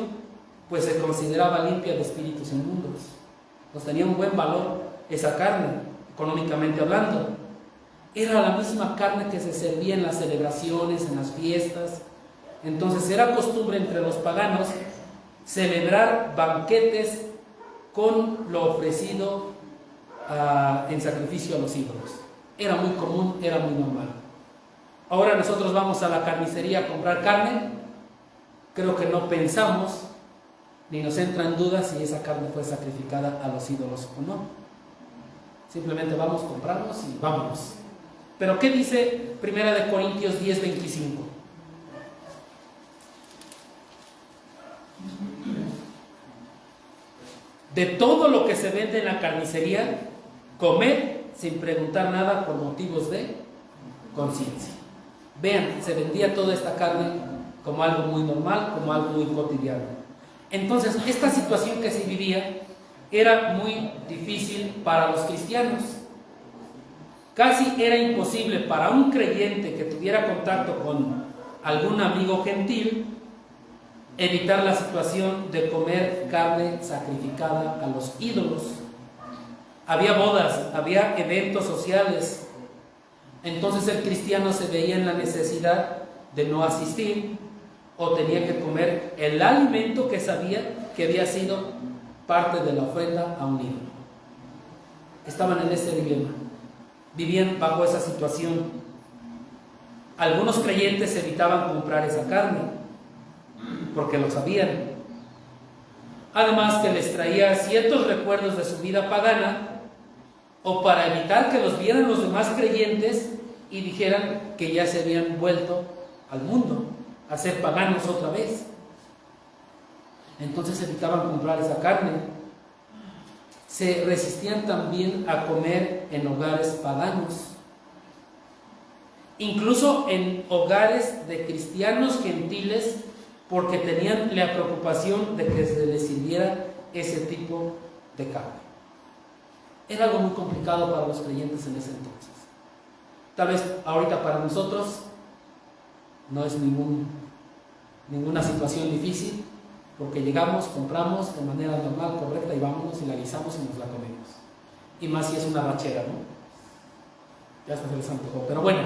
pues se consideraba limpia de espíritus inmundos. Pues tenía un buen valor esa carne, económicamente hablando. Era la misma carne que se servía en las celebraciones, en las fiestas. Entonces era costumbre entre los paganos celebrar banquetes con lo ofrecido en sacrificio a los ídolos. Era muy común, era muy normal. Ahora nosotros vamos a la carnicería a comprar carne. Creo que no pensamos ni nos entra en duda si esa carne fue sacrificada a los ídolos o no. Simplemente vamos, compramos y vámonos. Pero ¿qué dice Primera de Corintios 10:25? De todo lo que se vende en la carnicería, comed sin preguntar nada por motivos de conciencia. Vean, se vendía toda esta carne como algo muy normal, como algo muy cotidiano. Entonces, esta situación que se vivía era muy difícil para los cristianos. Casi era imposible para un creyente que tuviera contacto con algún amigo gentil evitar la situación de comer carne sacrificada a los ídolos. Había bodas, había eventos sociales. Entonces el cristiano se veía en la necesidad de no asistir, o tenía que comer el alimento que sabía que había sido parte de la ofrenda a un ídolo. Estaban en ese dilema, vivían bajo esa situación. Algunos creyentes evitaban comprar esa carne, porque lo sabían. Además que les traía ciertos recuerdos de su vida pagana, o para evitar que los vieran los demás creyentes y dijeran que ya se habían vuelto al mundo, a ser paganos otra vez. Entonces evitaban comprar esa carne. Se resistían también a comer en hogares paganos, incluso en hogares de cristianos gentiles, porque tenían la preocupación de que se les sirviera ese tipo de carne. Era algo muy complicado para los creyentes en ese entonces. Tal vez ahorita para nosotros no es ninguna situación difícil, porque llegamos, compramos de manera normal, correcta, y vámonos y la guisamos y nos la comemos. Y más si es una rachera, ¿no? Ya hasta se les antojó. Pero bueno,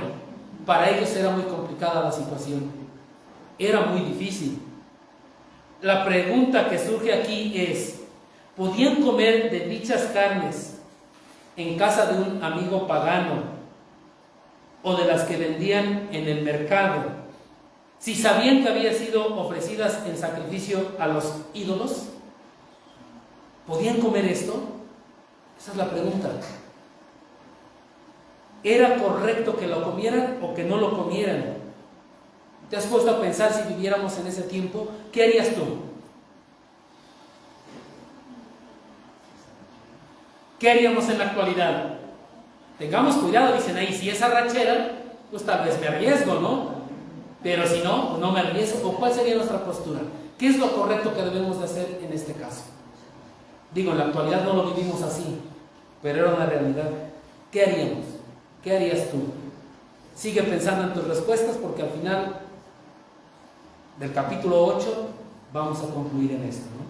para ellos era muy complicada la situación. Era muy difícil. La pregunta que surge aquí es: ¿podían comer de dichas carnes en casa de un amigo pagano o de las que vendían en el mercado, si sabían que habían sido ofrecidas en sacrificio a los ídolos? ¿Podían comer esto? Esa es la pregunta. ¿Era correcto que lo comieran o que no lo comieran? ¿Te has puesto a pensar si viviéramos en ese tiempo? ¿Qué harías tú? ¿Qué haríamos en la actualidad? Tengamos cuidado, dicen ahí, si es arrachera, pues tal vez me arriesgo, ¿no? Pero si no, no me arriesgo. ¿O cuál sería nuestra postura? ¿Qué es lo correcto que debemos de hacer en este caso? Digo, en la actualidad no lo vivimos así, pero era una realidad. ¿Qué haríamos? ¿Qué harías tú? Sigue pensando en tus respuestas, porque al final del capítulo 8 vamos a concluir en esto, ¿no?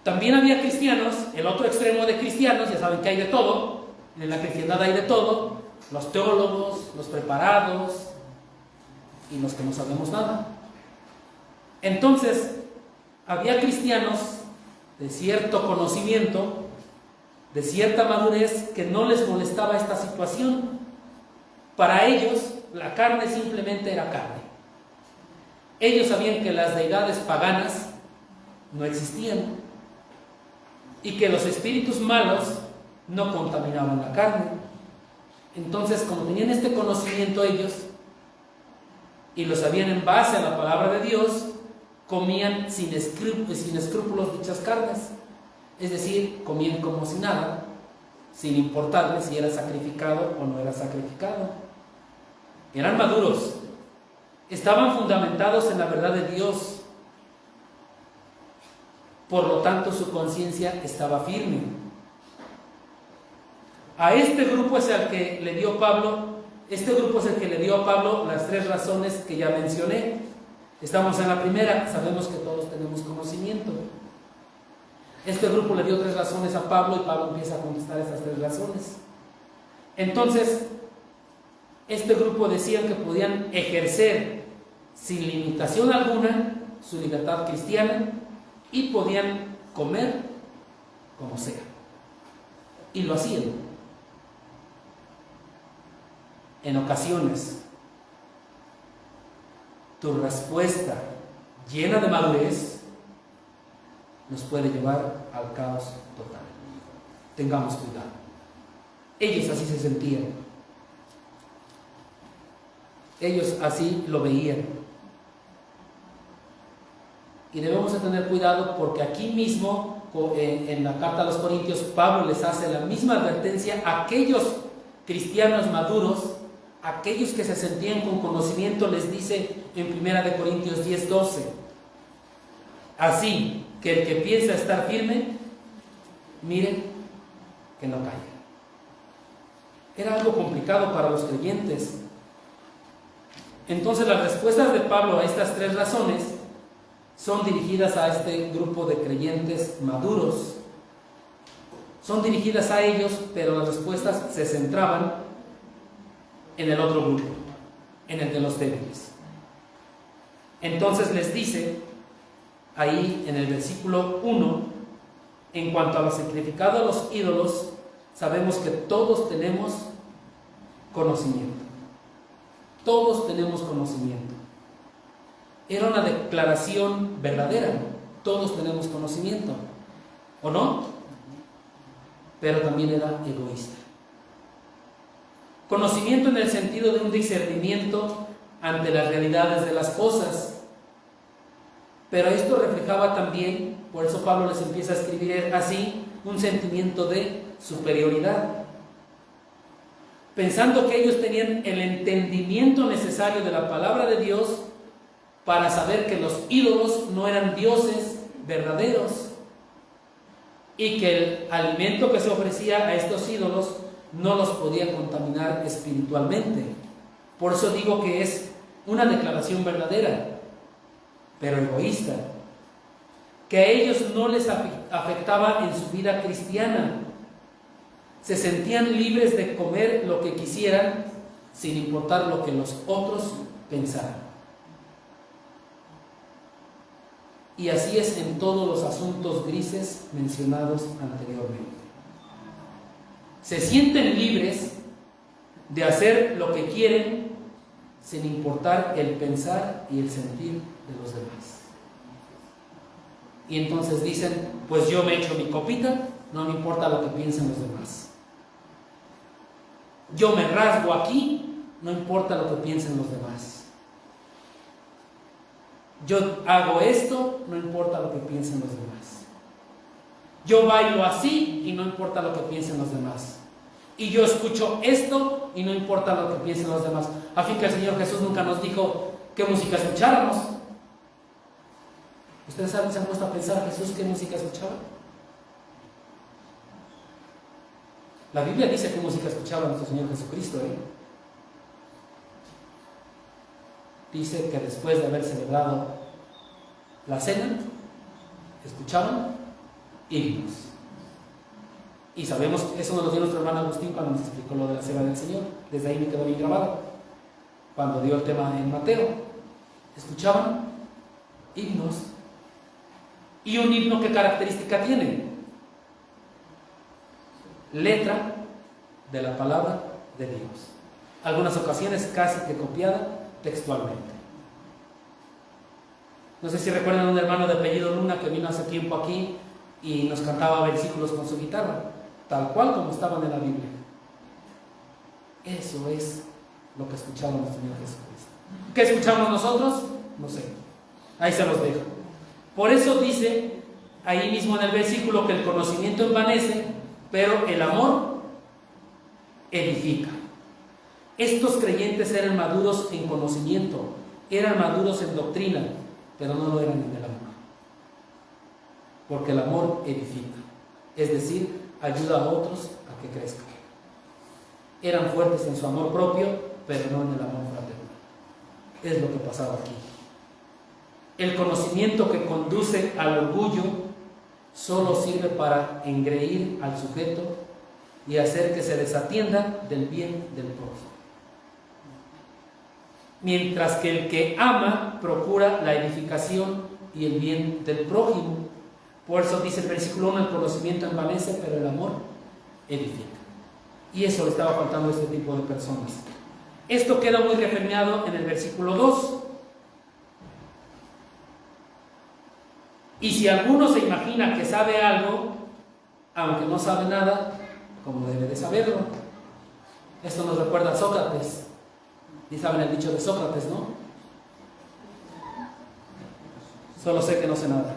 También había cristianos, el otro extremo de cristianos, ya saben que hay de todo, en la cristiandad hay de todo, los teólogos, los preparados y los que no sabemos nada. Entonces, había cristianos de cierto conocimiento, de cierta madurez, que no les molestaba esta situación. Para ellos, la carne simplemente era carne. Ellos sabían que las deidades paganas no existían y que los espíritus malos no contaminaban la carne. Entonces, como tenían este conocimiento ellos y lo sabían en base a la palabra de Dios, comían sin escrúpulos dichas carnes. Es decir, comían como si nada, sin importarles si era sacrificado o no era sacrificado. Eran maduros, estaban fundamentados en la verdad de Dios. Por lo tanto, su conciencia estaba firme. A este grupo es el que le dio Pablo, a Pablo las 3 razones que ya mencioné. Estamos en la primera, sabemos que todos tenemos conocimiento. Este grupo le dio 3 razones a Pablo y Pablo empieza a contestar esas 3 razones. Entonces, este grupo decían que podían ejercer sin limitación alguna su libertad cristiana y podían comer como sea. Y lo hacían. En ocasiones, tu respuesta llena de madurez nos puede llevar al caos total. Tengamos cuidado. Ellos así se sentían. Ellos así lo veían. Y debemos de tener cuidado, porque aquí mismo, en la carta a los Corintios, Pablo les hace la misma advertencia a aquellos cristianos maduros, aquellos que se sentían con conocimiento. Les dice en 1 Corintios 10:12: así que el que piensa estar firme, miren que no caiga. Era algo complicado para los creyentes. Entonces, las respuestas de Pablo a estas 3 razones son dirigidas a este grupo de creyentes maduros. Son dirigidas a ellos, pero las respuestas se centraban en el otro grupo, en el de los débiles. Entonces les dice ahí en el versículo 1: en cuanto a lo sacrificado a los ídolos, sabemos que todos tenemos conocimiento. Todos tenemos conocimiento. era una declaración verdadera. Todos tenemos conocimiento, ¿o no? Pero también era egoísta. Conocimiento en el sentido de un discernimiento ante las realidades de las cosas. Pero esto reflejaba también, por eso Pablo les empieza a escribir así, un sentimiento de superioridad. Pensando que ellos tenían el entendimiento necesario de la palabra de Dios para saber que los ídolos no eran dioses verdaderos y que el alimento que se ofrecía a estos ídolos no los podía contaminar espiritualmente. Por eso digo que es una declaración verdadera, pero egoísta, que a ellos no les afectaba en su vida cristiana. Se sentían libres de comer lo que quisieran sin importar lo que los otros pensaran. Y así es en todos los asuntos grises mencionados anteriormente. Se sienten libres de hacer lo que quieren sin importar el pensar y el sentir de los demás. Y entonces dicen, pues yo me echo mi copita, no me importa lo que piensen los demás. Yo me rasgo aquí, no importa lo que piensen los demás. Yo hago esto, no importa lo que piensen los demás. Yo bailo así y no importa lo que piensen los demás. Y yo escucho esto y no importa lo que piensen los demás. A fin que el Señor Jesús nunca nos dijo qué música escucháramos. ¿Ustedes se han puesto a pensar Jesús qué música escuchaba? La Biblia dice qué música escuchaba nuestro Señor Jesucristo, Dice que después de haber celebrado la cena, escuchaban himnos. Y sabemos, eso nos lo dio nuestro hermano Agustín cuando nos explicó lo de la cena del Señor. Desde ahí me quedó bien grabado. Cuando dio el tema en Mateo, escuchaban himnos. ¿Y un himno qué característica tiene? Letra de la palabra de Dios. Algunas ocasiones casi que copiada textualmente. No sé si recuerdan a un hermano de apellido Luna que vino hace tiempo aquí y nos cantaba versículos con su guitarra, tal cual como estaban en la Biblia. Eso es lo que escuchaba nuestro Señor Jesucristo. ¿Qué escuchamos nosotros? No sé. Ahí se los dejo. Por eso dice ahí mismo en el versículo que el conocimiento envanece, pero el amor edifica. Estos creyentes eran maduros en conocimiento, eran maduros en doctrina, pero no lo eran en el amor. Porque el amor edifica, es decir, ayuda a otros a que crezcan. Eran fuertes en su amor propio, pero no en el amor fraternal. Es lo que pasaba aquí. El conocimiento que conduce al orgullo solo sirve para engreír al sujeto y hacer que se desatienda del bien del prójimo. Mientras que el que ama procura la edificación y el bien del prójimo. Por eso dice el versículo 1, el conocimiento envanece, pero el amor edifica. Y eso le estaba faltando a este tipo de personas. Esto queda muy reafirmado en el versículo 2. Y si alguno se imagina que sabe algo, aunque no sabe nada, como debe de saberlo. Esto nos recuerda a Sócrates. Y saben el dicho de Sócrates, ¿no? Solo sé que no sé nada.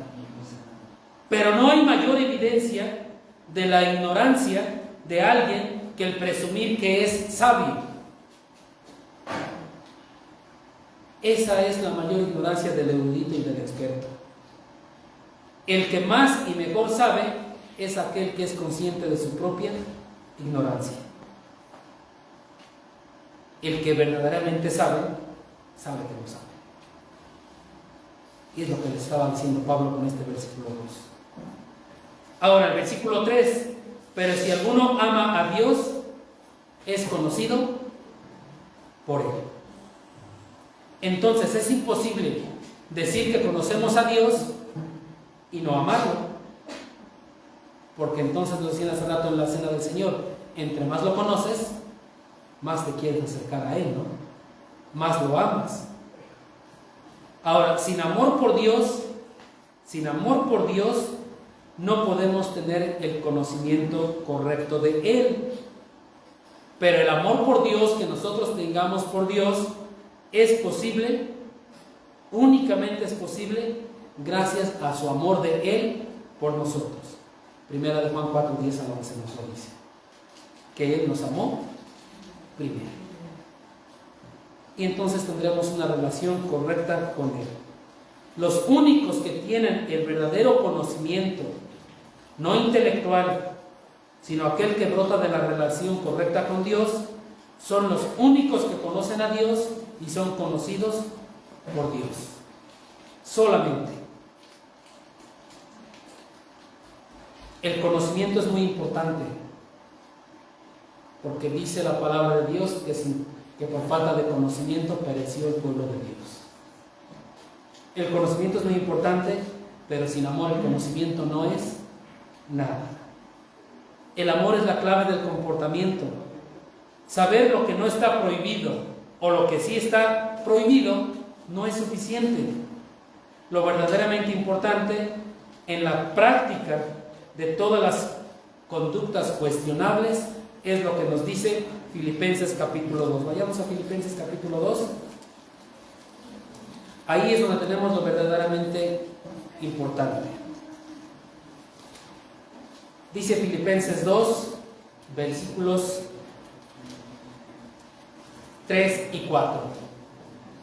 Pero no hay mayor evidencia de la ignorancia de alguien que el presumir que es sabio. Esa es la mayor ignorancia del erudito y del experto. El que más y mejor sabe es aquel que es consciente de su propia ignorancia. El que verdaderamente sabe, sabe que no sabe. Y es lo que le estaba diciendo Pablo con este versículo 2. Ahora, el versículo 3. Pero si alguno ama a Dios, es conocido por Él. Entonces es imposible decir que conocemos a Dios y no amarlo. Porque entonces lo decían hace rato en la cena del Señor. Entre más lo conoces, más te quieres acercar a Él, ¿no? Más lo amas. Ahora, sin amor por Dios, no podemos tener el conocimiento correcto de Él. Pero el amor por Dios que nosotros tengamos por Dios es posible, únicamente es posible, gracias a su amor de Él por nosotros. Primera de Juan 4:10 a 11 nos lo dice, que Él nos amó primero. Y entonces tendremos una relación correcta con Él. Los únicos que tienen el verdadero conocimiento, no intelectual, sino aquel que brota de la relación correcta con Dios, son los únicos que conocen a Dios y son conocidos por Dios. Solamente. El conocimiento es muy importante, porque dice la palabra de Dios que por falta de conocimiento pereció el pueblo de Dios. El conocimiento es muy importante, pero sin amor el conocimiento no es nada. El amor es la clave del comportamiento. Saber lo que no está prohibido o lo que sí está prohibido no es suficiente. Lo verdaderamente importante en la práctica de todas las conductas cuestionables es lo que nos dice Filipenses capítulo 2. Vayamos a Filipenses capítulo 2. Ahí es donde tenemos lo verdaderamente importante. Dice Filipenses 2, versículos 3 y 4.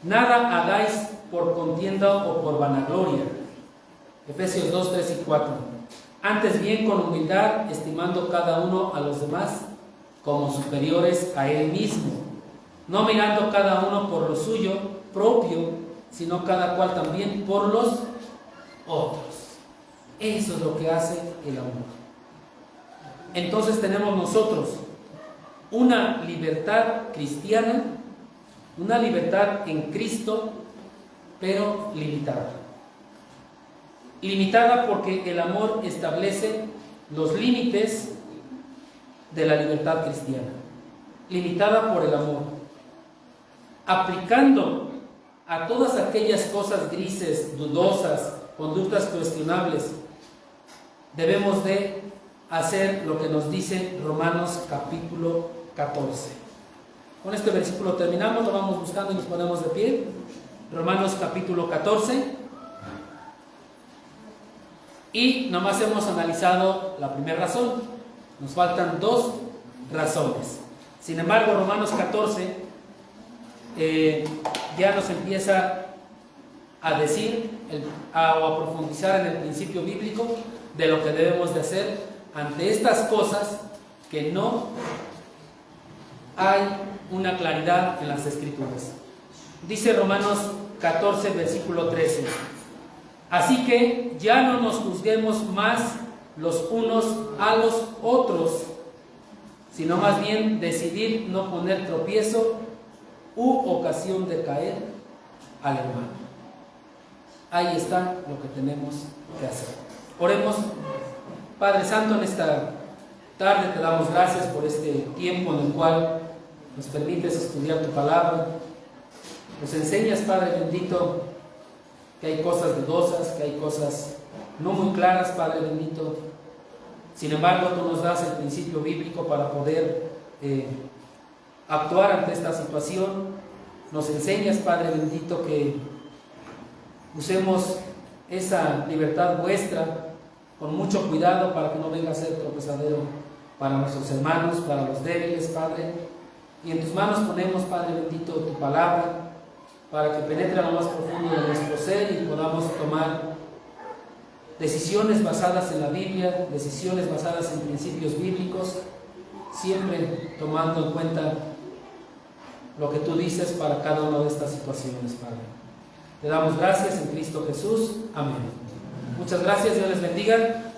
Nada hagáis por contienda o por vanagloria. Efesios 2, 3 y 4. Antes bien con humildad, estimando cada uno a los demás como superiores a él mismo, no mirando cada uno por lo suyo propio, sino cada cual también por los otros. Eso es lo que hace el amor. Entonces tenemos nosotros una libertad cristiana, una libertad en Cristo, pero limitada. Limitada porque el amor establece los límites de la libertad cristiana. Limitada por el amor. Aplicando a todas aquellas cosas grises, dudosas, conductas cuestionables, debemos de hacer lo que nos dice Romanos capítulo 14. Con este versículo terminamos, lo vamos buscando y nos ponemos de pie. Romanos capítulo 14. Y nomás hemos analizado la primera razón. Nos faltan dos razones. Sin embargo, Romanos 14 ya nos empieza a decir o a profundizar en el principio bíblico de lo que debemos de hacer ante estas cosas que no hay una claridad en las Escrituras. Dice Romanos 14, versículo 13. Así que ya no nos juzguemos más los unos a los otros, sino más bien decidir no poner tropiezo u ocasión de caer al hermano. Ahí está lo que tenemos que hacer. Oremos. Padre Santo, en esta tarde te damos gracias por este tiempo en el cual nos permites estudiar tu palabra. Nos enseñas, Padre bendito, que hay cosas dudosas, que hay cosas no muy claras, Padre bendito. Sin embargo, tú nos das el principio bíblico para poder actuar ante esta situación. Nos enseñas, Padre bendito, que usemos esa libertad vuestra con mucho cuidado para que no venga a ser tropezadero para nuestros hermanos, para los débiles, Padre. Y en tus manos ponemos, Padre bendito, tu palabra, para que penetre a lo más profundo de nuestro ser y podamos tomar decisiones basadas en la Biblia, decisiones basadas en principios bíblicos, siempre tomando en cuenta lo que tú dices para cada una de estas situaciones, Padre. Te damos gracias en Cristo Jesús. Amén. Muchas gracias, Dios les bendiga.